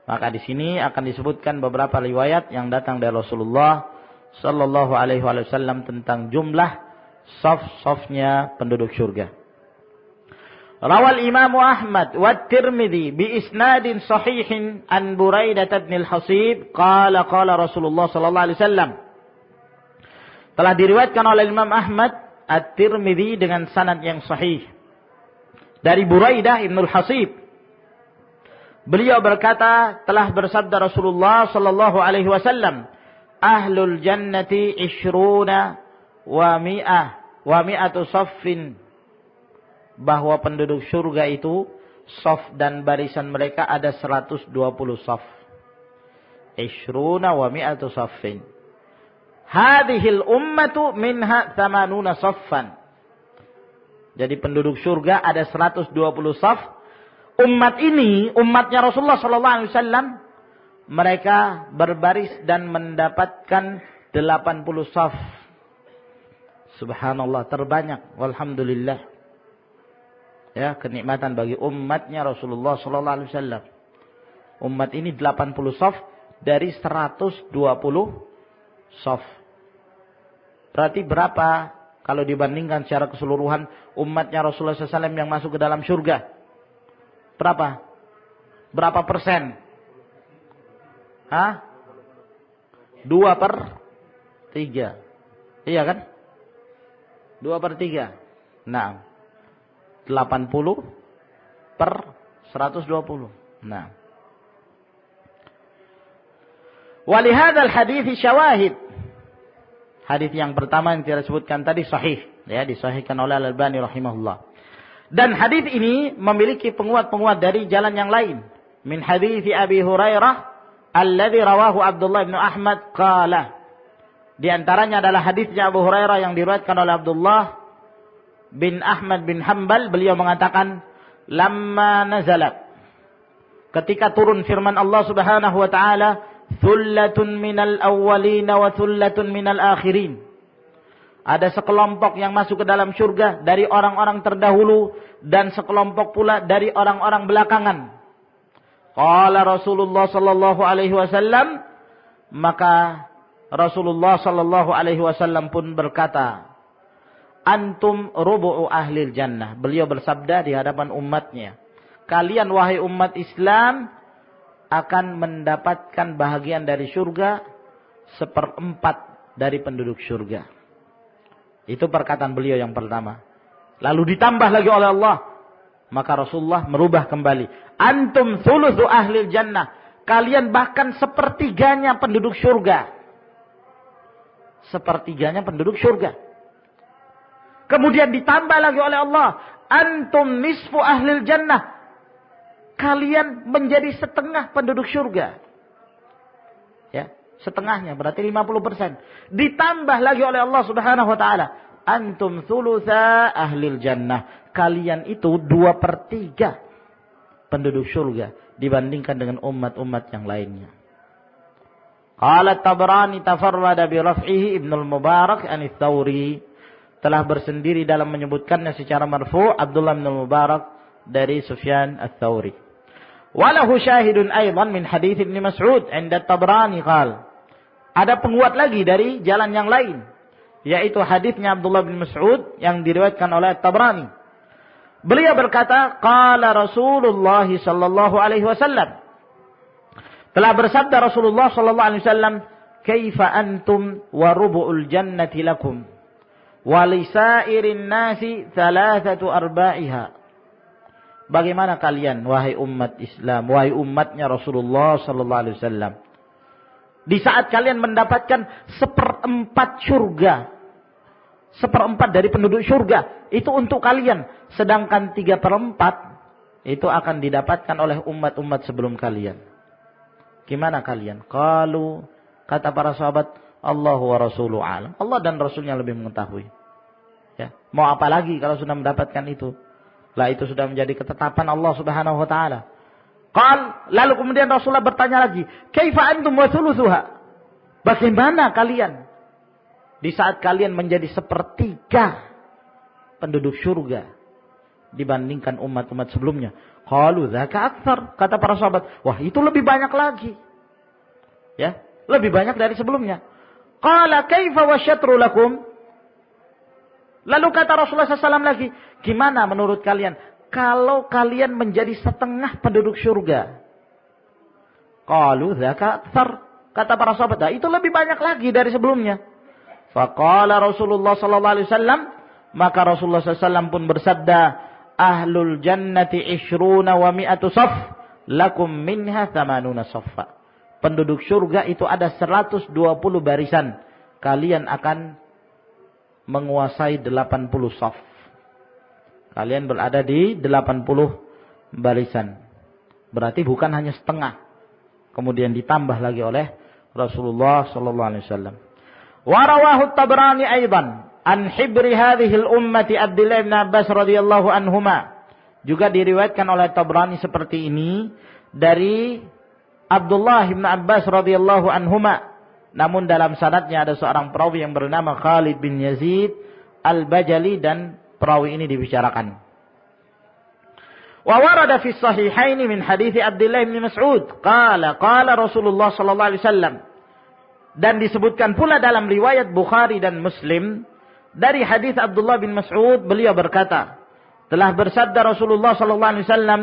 Maka di sini akan disebutkan beberapa riwayat yang datang dari Rasulullah sallallahu alaihi wasallam tentang jumlah saf-safnya penduduk surga. Rawal Imam Ahmad wa Tirmidzi bi isnadin sahihin an Buraidah bin al-Hasib qala Rasulullah sallallahu alaihi wasallam. Telah diriwayatkan oleh Imam Ahmad, At-Tirmidzi dengan sanad yang sahih dari Buraidah bin al-Hasib. Beliau berkata, telah bersabda Rasulullah sallallahu alaihi wasallam, ahlul jannati ishruna wa mi'atu saffin, bahwa penduduk surga itu saf dan barisan mereka ada 120 saf. Ishruna wa mi'atu saffin. Hadhil ummatu minha 80 saffan. Jadi penduduk surga ada 120 saf. Umat ini, umatnya Rasulullah sallallahu alaihi wasallam, mereka berbaris dan mendapatkan 80 saf. Subhanallah, terbanyak. Walhamdulillah. Ya, kenikmatan bagi umatnya Rasulullah sallallahu alaihi wasallam. Umat ini 80 saf dari 120 saf. Berarti berapa kalau dibandingkan secara keseluruhan umatnya Rasulullah SAW yang masuk ke dalam surga? Berapa? Berapa persen? Hah? 2/3. Iya kan? 2/3. Nah, 80/120. Nah. Walihadzal hadits syawahid. Hadis yang pertama yang kita sebutkan tadi sahih, ya, disahihkan oleh Al-Albani rahimahullah. Dan hadis ini memiliki penguat-penguat dari jalan yang lain. Min hadits Abi Hurairah alladzi rawahu Abdullah bin Ahmad qala. Di antaranya adalah hadisnya Abu Hurairah yang diriwayatkan oleh Abdullah bin Ahmad bin Hanbal. Beliau mengatakan, lamma nazalat, ketika turun firman Allah Subhanahu wa taala, thullatun minal awwalin wa thullatun minal akhirin. Ada sekelompok yang masuk ke dalam surga dari orang-orang terdahulu dan sekelompok pula dari orang-orang belakangan. Qala Rasulullah sallallahu alaihi wasallam, maka Rasulullah sallallahu alaihi wasallam pun berkata, antum rubu'u ahlil jannah. Beliau bersabda di hadapan umatnya, kalian wahai umat Islam akan mendapatkan bahagian dari surga 1/4 dari penduduk surga. Itu perkataan beliau yang pertama. Lalu ditambah lagi oleh Allah. Maka Rasulullah merubah kembali. Antum thuluthu ahlil jannah. Kalian bahkan 1/3 penduduk surga. 1/3 penduduk surga. Kemudian ditambah lagi oleh Allah. Antum nisfu ahlil jannah. Kalian menjadi setengah penduduk surga. Ya, setengahnya berarti 50%. Ditambah lagi oleh Allah Subhanahu wa taala, antum thulutsa ahlil jannah. kalian itu 2/3 penduduk surga dibandingkan dengan umat-umat yang lainnya. Qala Tabrani tafarrada bi raf'ihi Ibnul Mubarak an Ats-Tsauri, telah bersendiri dalam menyebutkannya secara marfu' Abdullah bin Mubarak dari Sufyan Ats-Tsauri. Walahu syahidun aidan min hadits Ibnu Mas'ud 'inda Tabrani qala, ada penguat lagi dari jalan yang lain, yaitu hadisnya Abdullah bin Mas'ud yang diriwayatkan oleh Tabrani. Beliau berkata, qala Rasulullah sallallahu alaihi wasallam, telah bersabda Rasulullah sallallahu alaihi wasallam, kaifa antum wa rubu'ul jannati lakum wa lisairin nasi 3/4. Bagaimana kalian wahai umat Islam, wahai umatnya Rasulullah sallallahu alaihi wasallam, di saat kalian mendapatkan 1/4 surga, 1/4 dari penduduk surga itu untuk kalian, sedangkan 3/4 itu akan didapatkan oleh umat-umat sebelum kalian. Gimana kalian? Qalu, kata para sahabat, Allah wa rasuluhu alam. Allah dan Rasulnya lebih mengetahui. Ya, mau apa lagi kalau sudah mendapatkan itu? Lah itu sudah menjadi ketetapan Allah Subhanahu wa taala. Lalu kemudian Rasulullah bertanya lagi, kaifa antum wa thuluthuha? Bagaimana kalian di saat kalian menjadi 1/3 penduduk surga dibandingkan umat-umat sebelumnya? Qalu dzaka aktsar, kata para sahabat, wah itu lebih banyak lagi. Ya, lebih banyak dari sebelumnya. Qala kaifa wasyatru lakum? Lalu kata Rasulullah SAW lagi, gimana menurut kalian kalau kalian menjadi 1/2 penduduk surga? Qalu dzaka aktsar, kata para sahabat, nah, itu lebih banyak lagi dari sebelumnya. Faqala Rasulullah sallallahu alaihi wasallam, maka Rasulullah SAW pun bersabda, ahlul jannati 20 wa 100 saf, lakum minha 80 saffa. Penduduk surga itu ada 120 barisan, kalian akan menguasai 80 saf. Kalian berada di 80 barisan. Berarti bukan hanya setengah. Kemudian ditambah lagi oleh Rasulullah sallallahu alaihi wasallam. Wa rawahu Tabrani aidan an hibri hadhihi al-ummati Abdullah bin Abbas radhiyallahu anhuma. Juga diriwayatkan oleh Tabrani seperti ini dari Abdullah bin Abbas radhiyallahu anhuma. Namun dalam sanadnya ada seorang perawi yang bernama Khalid bin Yazid Al-Bajali dan perawi ini dibicarakan. Wa warada fi sahihain min hadits Abdullah bin Mas'ud qala Rasulullah sallallahu alaihi wasallam. Dan disebutkan pula dalam riwayat Bukhari dan Muslim dari hadis Abdullah bin Mas'ud, beliau berkata, telah bersabda Rasulullah sallallahu alaihi wasallam,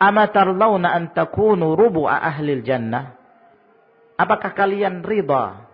"Amatarlauna an takunu rubu'a ahlil jannah?" Apakah kalian ridha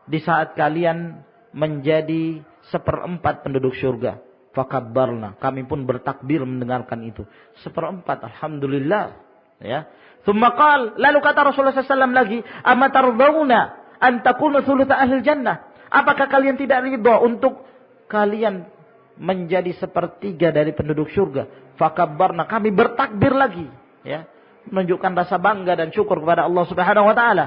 di saat kalian menjadi 1/4 penduduk surga? Fakabbarna, kami pun bertakbir mendengarkan itu. 1/4, alhamdulillah. Ya. Tsumma qala, lalu kata Rasulullah SAW lagi, "Amatarlauna an takunu thulutsa ahlil jannah?" Apakah kalian tidak ridha untuk kalian menjadi 1/3 dari penduduk surga? Fakabbarna, kami bertakbir lagi, ya, menunjukkan rasa bangga dan syukur kepada Allah Subhanahu wa taala.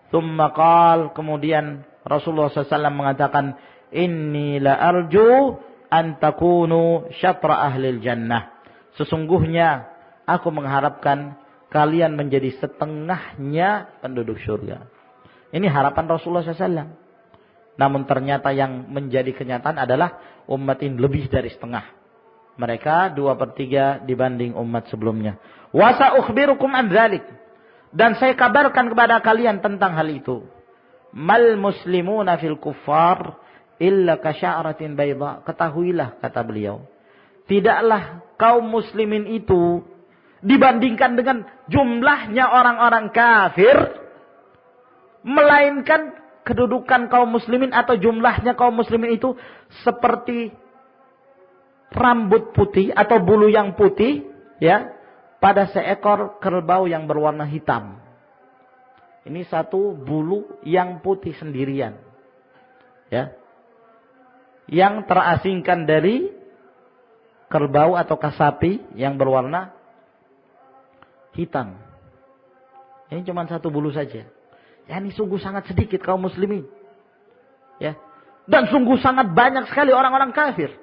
Tsumma qala, kemudian Rasulullah SAW mengatakan, "Inni la arju an takunu syatra ahlil jannah." Sesungguhnya aku mengharapkan kalian menjadi setengahnya penduduk surga. Ini harapan Rasulullah SAW. Namun ternyata yang menjadi kenyataan adalah umat ini lebih dari setengah. Mereka 2/3 dibanding umat sebelumnya. Wa sa'ukhbirukum an dzalik. Dan saya kabarkan kepada kalian tentang hal itu. Mal muslimuna fil kuffar illa kasya'ratin bayda. Ketahuilah, kata beliau, tidaklah kaum muslimin itu dibandingkan dengan jumlahnya orang-orang kafir, melainkan kedudukan kaum muslimin atau jumlahnya kaum muslimin itu seperti rambut putih atau bulu yang putih, ya, pada seekor kerbau yang berwarna hitam. Ini satu bulu yang putih sendirian, ya, yang terasingkan dari kerbau atau sapi yang berwarna hitam. Ini cuma satu bulu saja. Ya, ini sungguh sangat sedikit kaum muslimin, ya, dan sungguh sangat banyak sekali orang-orang kafir.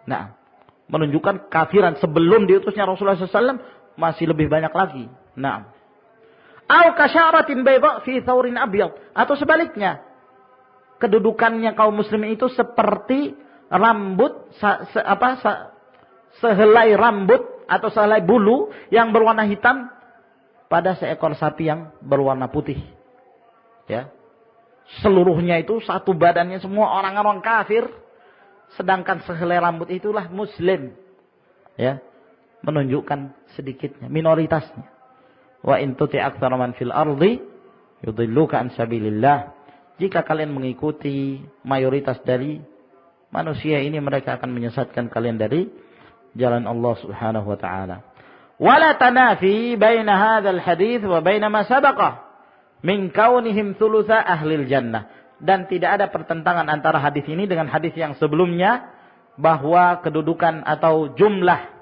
Nah, menunjukkan kafiran sebelum diutusnya Rasulullah SAW masih lebih banyak lagi. Nah, au kasyaratin bayda fi thawrin abyad, atau sebaliknya, kedudukannya kaum muslimin itu seperti rambut sehelai rambut atau sehelai bulu yang berwarna hitam pada seekor sapi yang berwarna putih. Ya. Seluruhnya itu satu badannya semua orang-orang kafir, sedangkan sehelai rambut itulah muslim. Ya. Menunjukkan sedikitnya, minoritasnya. Wa in tuti aktsara man fil ardi yudilluka an sabilillah. Jika kalian mengikuti mayoritas dari manusia ini, mereka akan menyesatkan kalian dari jalan Allah Subhanahu wa taala. Wala tanafi baina hadzal hadits wa baina ma sabaqa min kaunihim thulutsa ahlil jannah. Dan tidak ada pertentangan antara hadis ini dengan hadis yang sebelumnya, bahwa kedudukan atau jumlah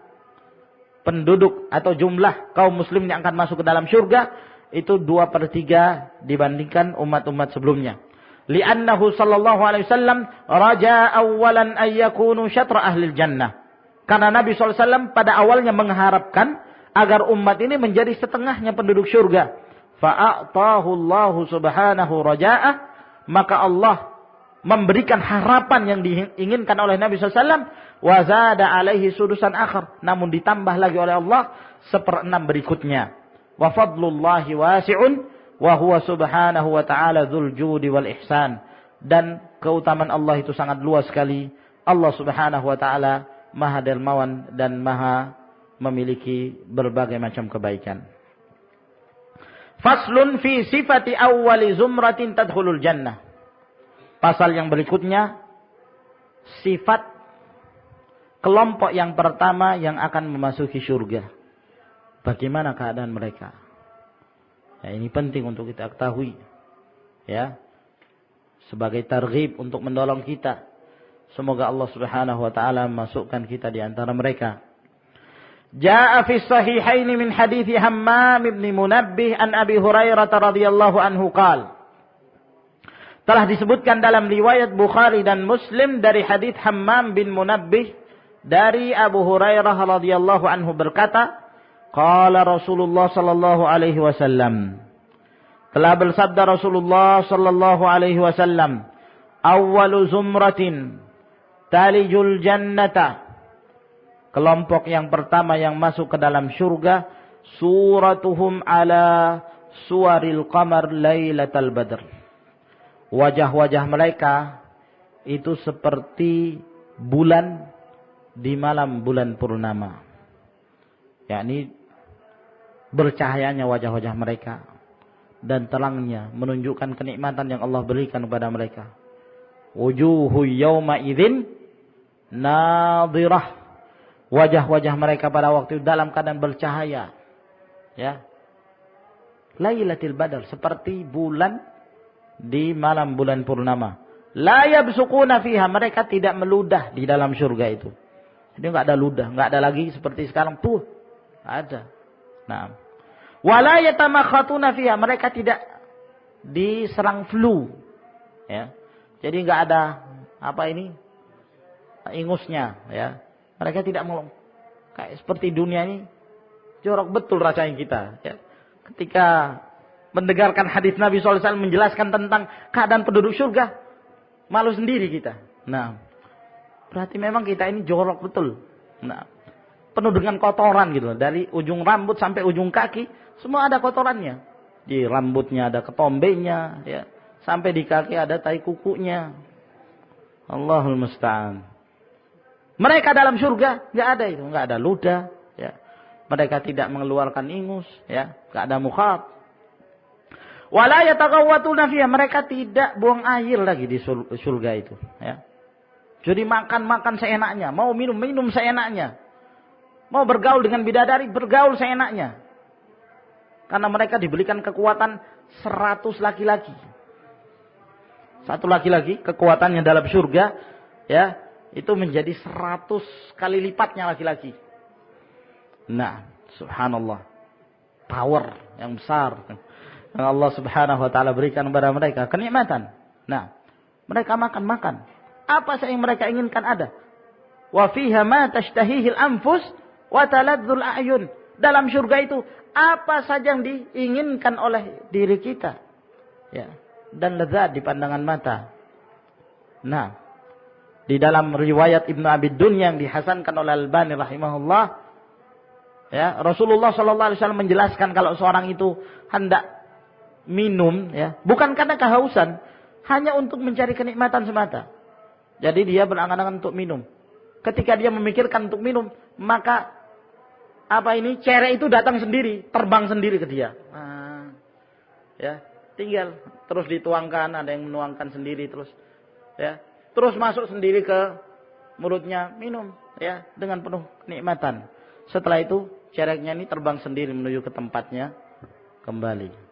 penduduk atau jumlah kaum muslim yang akan masuk ke dalam surga itu 2/3 dibandingkan umat-umat sebelumnya. Li'annahu sallallahu alaihi wasallam raja awalan ay yakunu syatra ahlil jannah. Karena Nabi SAW pada awalnya mengharapkan agar umat ini menjadi setengahnya penduduk surga. Fa'atahu Allahu subhanahu raja'ah, maka Allah memberikan harapan yang diinginkan oleh Nabi SAW. Wa zada alaihi sudusan akhar, namun ditambah lagi oleh Allah 1/6 berikutnya. Wa fadlullahi wasi'un wa huwa subhanahu wa ta'ala dzul judi wal ihsan. Dan keutamaan Allah itu sangat luas sekali. Allah Subhanahu wa ta'ala Maha dermawan dan maha memiliki berbagai macam kebaikan. Faslun fi sifati awwali zumratin tadkhulul jannah. Pasal yang berikutnya, sifat kelompok yang pertama yang akan memasuki surga. Bagaimana keadaan mereka? Ya, ini penting untuk kita ketahui. Ya. Sebagai targhib untuk mendorong kita. Semoga Allah Subhanahu wa taala masukkan kita di antara mereka. Jaa fi sahihaini min hadithi Hammam bin Munabbih an Abi Hurairah radhiyallahu anhu qala. Telah disebutkan dalam riwayat Bukhari dan Muslim dari hadits Hammam bin Munabbih dari Abu Hurairah radhiyallahu anhu berkata, qala Rasulullah sallallahu alaihi wasallam. Telah bersabda Rasulullah sallallahu alaihi wasallam, awwalu zumratin talijul jannata, kelompok yang pertama yang masuk ke dalam surga, suratuhum ala suwaril qamar lailatal badr. Wajah-wajah mereka itu seperti bulan di malam bulan purnama. Yakni bercahayanya wajah-wajah mereka dan terangnya menunjukkan kenikmatan yang Allah berikan kepada mereka. Wujuhu yawma idzin nadhirah, wajah-wajah mereka pada waktu itu dalam keadaan bercahaya, ya, lailatul badar, seperti bulan di malam bulan purnama. La yabsuquna fiha, mereka tidak meludah di dalam surga itu. Jadi enggak ada ludah, enggak ada lagi seperti sekarang tuh, ada. Nah, wala yatamakhatuna fiha, mereka tidak diserang flu, ya. Jadi enggak ada ingusnya, ya. Mereka tidak mau kayak seperti dunia ini jorok betul rasanya kita, ya. Ketika mendengarkan hadis Nabi SAW menjelaskan tentang keadaan penduduk surga, malu sendiri kita. Nah, berarti memang kita ini jorok betul. Nah, penuh dengan kotoran gitu, dari ujung rambut sampai ujung kaki semua ada kotorannya. Di rambutnya ada ketombenya, ya. Sampai di kaki ada tai kukunya. Allahul musta'an. Mereka dalam surga enggak ada itu, enggak ada ludah, ya. Mereka tidak mengeluarkan ingus, ya, enggak ada mukhat. Wala yataghawwatuna fiha, mereka tidak buang air lagi di surga itu, ya. Jadi makan seenaknya, mau minum seenaknya. Mau bergaul dengan bidadari, bergaul seenaknya. Karena mereka diberikan kekuatan 100 laki-laki. Satu laki-laki kekuatannya dalam surga, ya, itu menjadi 100 kali lipatnya laki-laki. Nah, subhanallah. Power yang besar yang Allah Subhanahu wa taala berikan kepada mereka, kenikmatan. Nah, mereka makan. Apa yang mereka inginkan ada. Wa fiha ma tashtahihil anfus wa taladzul a'yun. Dalam surga itu apa saja yang diinginkan oleh diri kita. Ya, dan lezat di pandangan mata. Nah, di dalam riwayat Ibnu Abi Dunya yang dihasankan oleh Al-Albani rahimahullah, ya, Rasulullah sallallahu alaihi wasallam menjelaskan kalau seorang itu hendak minum, ya, bukan karena kehausan, hanya untuk mencari kenikmatan semata. Jadi dia berangan-angan untuk minum. Ketika dia memikirkan untuk minum, maka cere itu datang sendiri, terbang sendiri ke dia. Ya, tinggal terus dituangkan, ada yang menuangkan sendiri terus, ya, terus masuk sendiri ke mulutnya, minum, ya, dengan penuh kenikmatan. Setelah itu cereknya ini terbang sendiri menuju ke tempatnya kembali.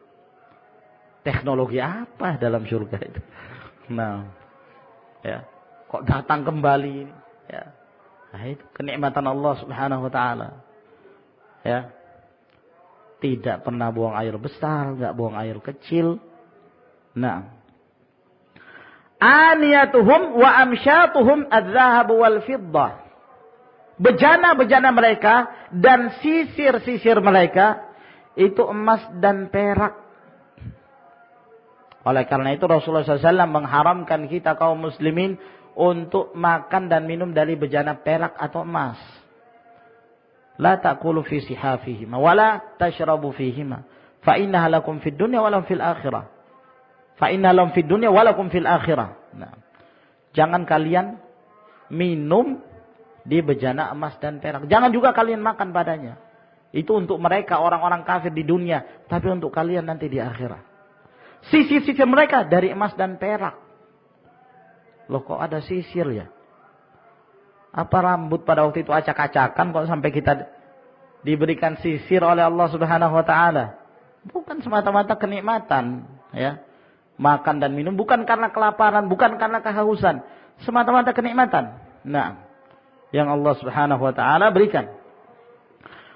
Teknologi apa dalam surga itu? Nah, ya, kok datang kembali? Ya, nah, itu kenikmatan Allah Subhanahu Wa Taala. Ya, tidak pernah buang air besar, nggak buang air kecil. Nah, aniyatuhum wa amsyatuhum adz-dzahab wal fiddah. Bejana-bejana mereka dan sisir-sisir mereka itu emas dan perak. Oleh karena itu Rasulullah SAW mengharamkan kita kaum muslimin untuk makan dan minum dari bejana perak atau emas. La ta'kulu fi sihafihima wa la tashrabu fihima fa innaha lakum fid dunya wa lahum fil akhirah. Fa innaha lahum fid dunya wa lakum fil akhirah. Nah, jangan kalian minum di bejana emas dan perak. Jangan juga kalian makan padanya. Itu untuk mereka orang-orang kafir di dunia, tapi untuk kalian nanti di akhirat. Sisir-sisir mereka dari emas dan perak. Loh, kok ada sisir ya? Apa rambut pada waktu itu acak-acakan kok sampai kita diberikan sisir oleh Allah Subhanahu Wa Taala? Bukan semata-mata kenikmatan, ya. Makan dan minum bukan karena kelaparan, bukan karena kehausan, semata-mata kenikmatan. Nah, yang Allah Subhanahu Wa Taala berikan.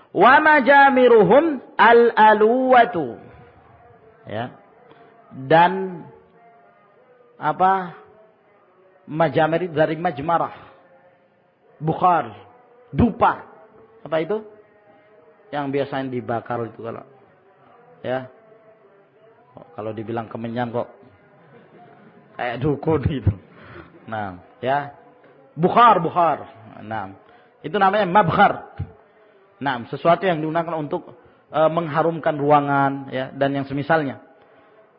Wa majamiruhum al-aluwatu. Ya. Dan majamir dari majmarah, bukhar, dupa. Apa itu? Yang biasanya dibakar itu kalau, ya, kalau dibilang kemenyan kok kayak dukun gitu. Nah, ya, bukhar. Nah, itu namanya mabkhar. Nah, sesuatu yang digunakan untuk mengharumkan ruangan, ya, dan yang semisalnya.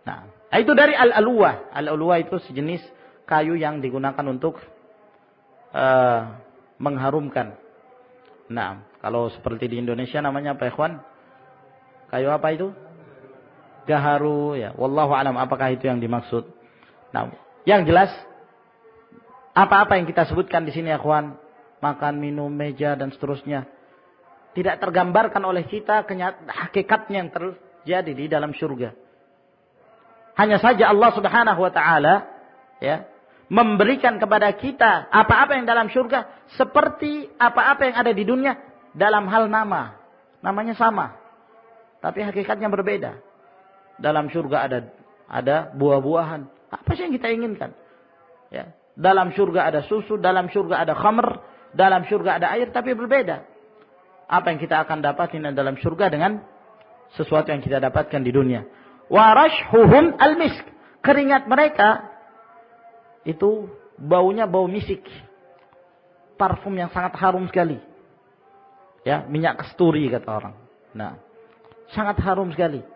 Nah, itu dari al-aluwah. Al-aluwah itu sejenis kayu yang digunakan untuk mengharumkan. Nah, kalau seperti di Indonesia namanya apa, ikhwan? Kayu apa itu? Gaharu, ya. Wallahu a'lam apakah itu yang dimaksud. Nah, yang jelas apa-apa yang kita sebutkan di sini, ikhwan, makan, minum, meja dan seterusnya, tidak tergambarkan oleh kita hakikatnya yang terjadi di dalam surga. Hanya saja Allah Subhanahu Wa Taala, ya, memberikan kepada kita apa-apa yang dalam surga seperti apa-apa yang ada di dunia dalam hal nama. Namanya sama, tapi hakikatnya berbeda. Dalam surga ada buah-buahan. Apa sih yang kita inginkan? Ya, dalam surga ada susu, dalam surga ada khamr, dalam surga ada air, tapi berbeda. Apa yang kita akan dapatin dalam surga dengan sesuatu yang kita dapatkan di dunia. Warashhuhum al-misk. Keringat mereka itu baunya bau misik. Parfum yang sangat harum sekali. Ya, minyak kasturi kata orang. Nah, sangat harum sekali.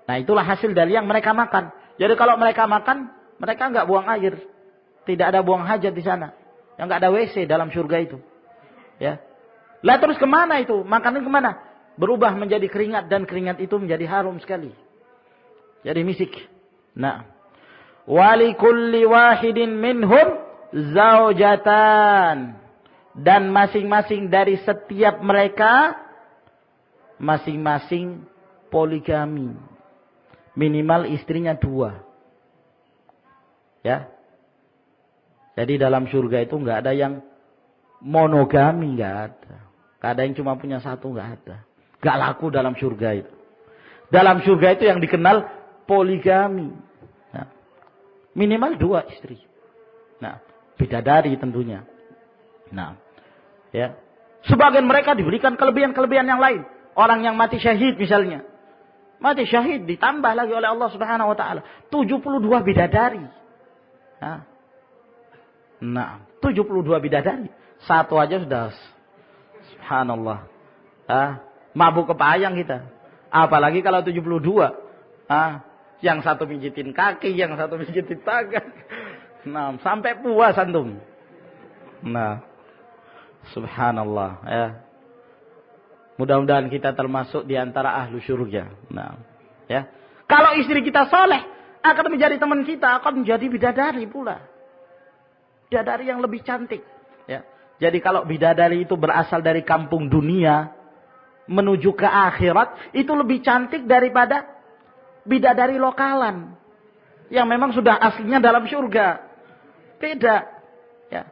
Nah, itulah hasil dari yang mereka makan. Jadi kalau mereka makan, mereka enggak buang air. Tidak ada buang hajat di sana. Yang enggak ada WC dalam surga itu. Ya. Lah terus kemana itu? Makanan kemana? Berubah menjadi keringat dan keringat itu menjadi harum sekali. Jadi misik. Nah, walikulli wahidin minhum zaujatan. Dan masing-masing dari setiap mereka masing-masing poligami. Minimal istrinya 2. Ya. Jadi dalam surga itu enggak ada yang monogami, enggak ada. Enggak ada yang cuma punya 1, enggak ada. Gak laku dalam surga itu. Dalam surga itu yang dikenal poligami. Nah, minimal 2 istri. Nah, bidadari tentunya. Nah, ya. Sebagian mereka diberikan kelebihan-kelebihan yang lain. Orang yang mati syahid misalnya. Mati syahid ditambah lagi oleh Allah Subhanahu wa taala 72 bidadari. Nah, 72 bidadari. Satu aja sudah subhanallah. Mabuk kepayang kita. Apalagi kalau 72. Yang satu pijitin kaki, yang satu pijitin tangan. Nah, sampai puas antum. Nah, subhanallah ya. Mudah-mudahan kita termasuk di antara ahlu syurga. Nah, ya. Kalau istri kita soleh, akan menjadi teman kita, akan menjadi bidadari pula. Bidadari yang lebih cantik. Ya. Jadi kalau bidadari itu berasal dari kampung dunia, menuju ke akhirat, itu lebih cantik daripada bidadari lokalan. Yang memang sudah aslinya dalam syurga. Beda. Ya.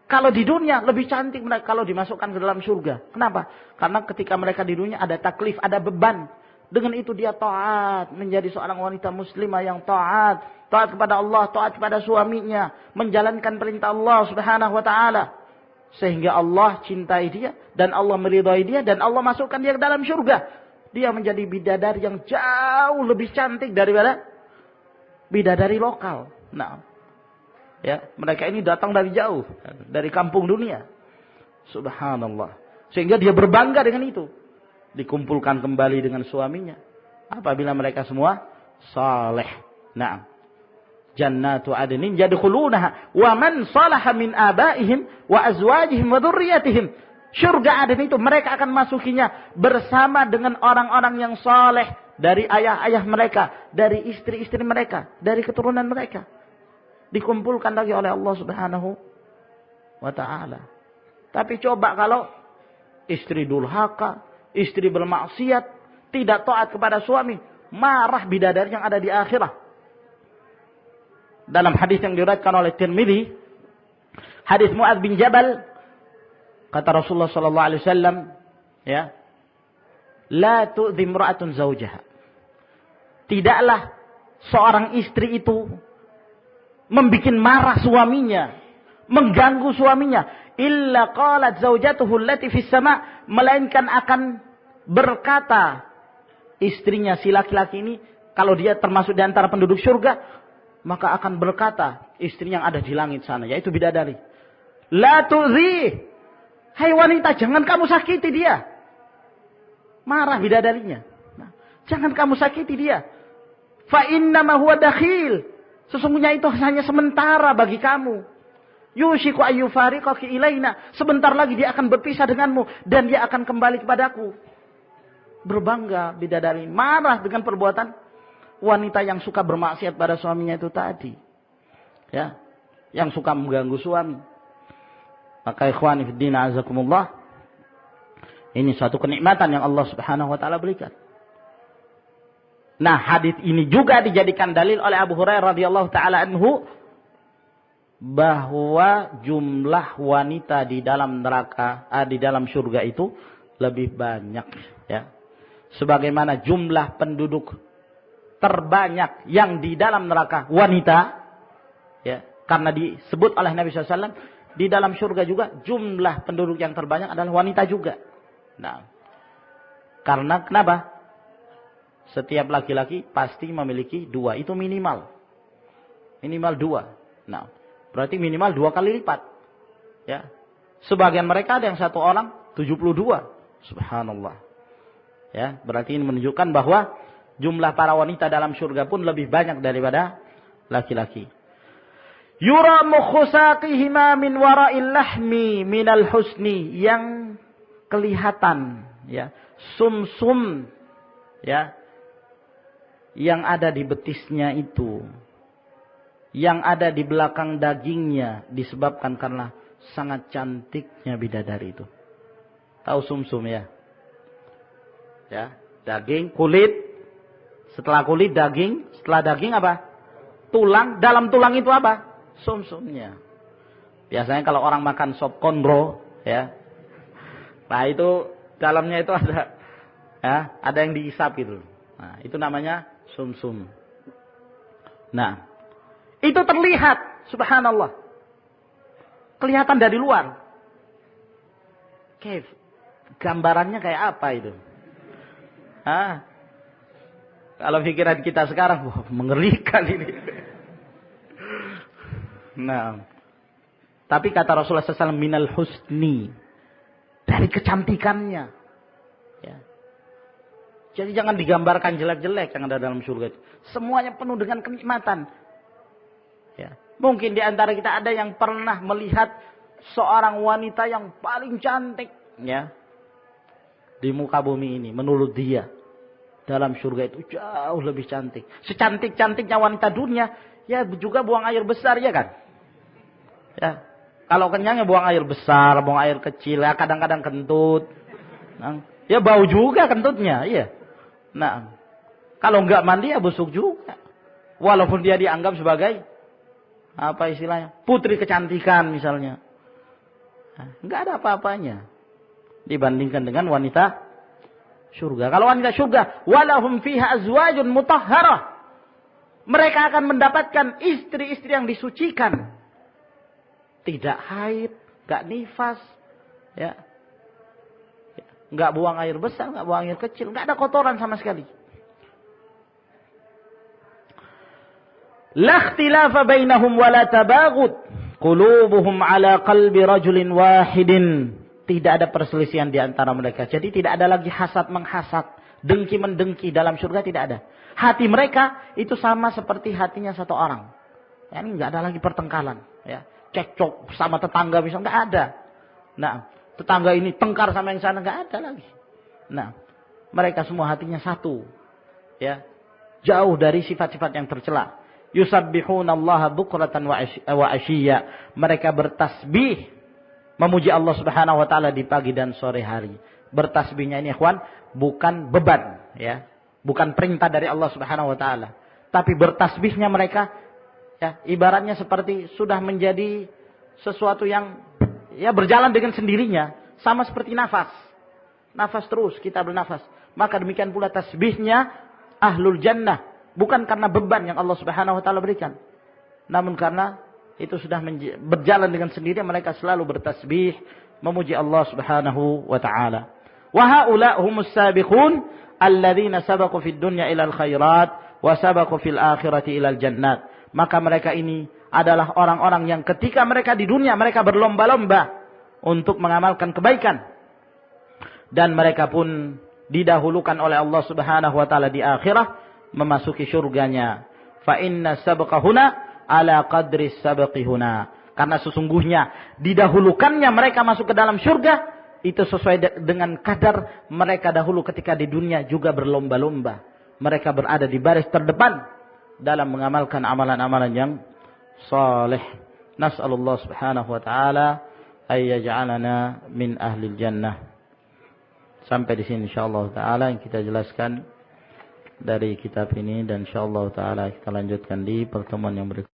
Kalau di dunia lebih cantik mereka kalau dimasukkan ke dalam surga. Kenapa? Karena ketika mereka di dunia ada taklif, ada beban. Dengan itu dia taat, menjadi seorang wanita muslimah yang taat. Taat kepada Allah, taat kepada suaminya. Menjalankan perintah Allah Subhanahu wa ta'ala. Sehingga Allah cintai dia dan Allah meridhai dia dan Allah masukkan dia ke dalam surga. Dia menjadi bidadari yang jauh lebih cantik daripada bidadari lokal. Nah, ya, mereka ini datang dari jauh, dari kampung dunia. Subhanallah. Sehingga dia berbangga dengan itu. Dikumpulkan kembali dengan suaminya. Apabila mereka semua saleh. Nah, jannatu adnin yadkhulunaha wa man salaha min abaihim wa azwajihim wa dzurriyyatihim. Surga Aden itu mereka akan masukinya bersama dengan orang-orang yang saleh dari ayah-ayah mereka, dari istri-istri mereka, dari keturunan mereka. Dikumpulkan lagi oleh Allah Subhanahu wa ta'ala. Tapi coba kalau istri durhaka, istri bermaksiat, tidak taat kepada suami, marah bidadari yang ada di akhirat. Dalam hadis yang diriwayatkan oleh Tirmidzi, hadis Mu'adz bin Jabal, kata Rasulullah sallallahu alaihi wasallam, ya, la tu'dhi imra'atun zawjaha. Tidaklah seorang istri itu membikin marah suaminya, mengganggu suaminya, illa qalat zaujatuhu allati fis sama', melainkan akan berkata istrinya si laki-laki ini, kalau dia termasuk di antara penduduk surga, maka akan berkata istri yang ada di langit sana, yaitu bidadari, la tu'zi, hai wanita, jangan kamu sakiti dia. Marah bidadarinya, nah, jangan kamu sakiti dia. Fa innama huwa dakhil, sesungguhnya itu hanya sementara bagi kamu. Yushiku ayyufariqaki ilaina, sebentar lagi dia akan berpisah denganmu dan dia akan kembali kepadaku. Berbangga bidadari, marah dengan perbuatan wanita yang suka bermaksiat pada suaminya itu tadi. Ya, yang suka mengganggu suami. Maka ikhwani fid din azakumullah, ini suatu kenikmatan yang Allah Subhanahu wa taala berikan. Nah, hadis ini juga dijadikan dalil oleh Abu Hurairah radhiyallahu taala anhu bahwa jumlah wanita di dalam neraka, di dalam surga itu lebih banyak, ya. Sebagaimana jumlah penduduk terbanyak yang di dalam neraka wanita, ya, karena disebut oleh Nabi SAW, di dalam surga juga jumlah penduduk yang terbanyak adalah wanita juga. Nah, karena kenapa? Setiap laki-laki pasti memiliki 2, itu minimal. Minimal 2. Nah, berarti minimal 2 kali lipat. Ya. Sebagian mereka ada yang 1 orang 72. Subhanallah. Ya, berarti ini menunjukkan bahwa jumlah para wanita dalam surga pun lebih banyak daripada laki-laki. Yura mukhusaqihima min wara'il lahmi minal husni, yang kelihatan, ya, sum-sum, ya, yang ada di betisnya itu, yang ada di belakang dagingnya, disebabkan karena sangat cantiknya bidadari itu. Tahu sum-sum, ya? Ya, daging, kulit, setelah kulit daging, setelah daging apa? Tulang, dalam tulang itu apa? Sum-sumnya. Biasanya kalau orang makan sop konro, ya, nah itu dalamnya itu ada, ya, ada yang diisap gitu. Nah, itu namanya sum-sum. Nah, itu terlihat, subhanallah, kelihatan dari luar. Kaif? Gambarannya kayak apa itu? Hah? Kalau pikiran kita sekarang, wah, mengerikan ini. Nah, tapi kata Rasulullah SAW, minal husni, dari kecantikannya. Ya. Jadi jangan digambarkan jelek-jelek yang ada dalam surga itu. Semuanya penuh dengan kenikmatan. Ya. Mungkin di antara kita ada yang pernah melihat seorang wanita yang paling cantik, ya, di muka bumi ini. Menurut dia, dalam surga itu jauh lebih cantik. Secantik-cantiknya wanita dunia, ya juga buang air besar, ya kan? Ya. Kalau kenyang ya buang air besar, buang air kecil, ya kadang-kadang kentut. Nah, ya bau juga kentutnya, iya. Nah, kalau enggak mandi ya busuk juga. Walaupun dia dianggap sebagai apa istilahnya? Putri kecantikan misalnya. Nah, enggak ada apa-apanya dibandingkan dengan wanita surga. Kalau wanita surga, walahum fiha azwajun mutahharah. Mereka akan mendapatkan istri-istri yang disucikan. Tidak haid, enggak nifas, ya. Enggak buang air besar, enggak buang air kecil, enggak ada kotoran sama sekali. La ikhtilafa bainahum wa la tabaghud. Qulubuhum ala qalbi rajulin wahidin. Tidak ada perselisihan di antara mereka. Jadi tidak ada lagi hasad menghasad, dengki mendengki dalam surga, tidak ada. Hati mereka itu sama seperti hatinya satu orang. Ya, ini enggak ada lagi pertengkaran, ya. Cekcok sama tetangga misalnya, enggak ada. Nah, tetangga ini tengkar sama yang sana, enggak ada lagi. Nah, mereka semua hatinya satu. Ya. Jauh dari sifat-sifat yang tercela. Yusabbihunallaha bukratan wa ashiya. Mereka bertasbih memuji Allah Subhanahu wa taala di pagi dan sore hari. Bertasbihnya ini, ikhwan, bukan beban, ya. Bukan perintah dari Allah Subhanahu wa taala. Tapi bertasbihnya mereka, ya, ibaratnya seperti sudah menjadi sesuatu yang, ya, berjalan dengan sendirinya, sama seperti nafas. Nafas terus, kita bernafas. Maka demikian pula tasbihnya ahlul jannah, bukan karena beban yang Allah Subhanahu wa taala berikan, namun karena itu sudah berjalan dengan sendiri, mereka selalu bertasbih memuji Allah Subhanahu wa taala. Wa haula humus sabiqun alladzina sabaqu fid dunya ilal khairat wa sabaqu fil akhirati ilal jannat. Maka mereka ini adalah orang-orang yang ketika mereka di dunia, mereka berlomba-lomba untuk mengamalkan kebaikan. Dan mereka pun didahulukan oleh Allah Subhanahu wa taala di akhirat memasuki surganya. Fa inna sabqahuna ala qadri sabqihuna. Karena sesungguhnya didahulukannya mereka masuk ke dalam surga itu sesuai dengan kadar mereka dahulu ketika di dunia juga berlomba-lomba. Mereka berada di baris terdepan dalam mengamalkan amalan-amalan yang saleh. Nas'alullah Subhanahu wa taala ay yaj'alana min ahlil jannah. Sampai di sini insyaallah taala yang kita jelaskan dari kitab ini, dan insyaallah taala kita lanjutkan di pertemuan yang berikutnya.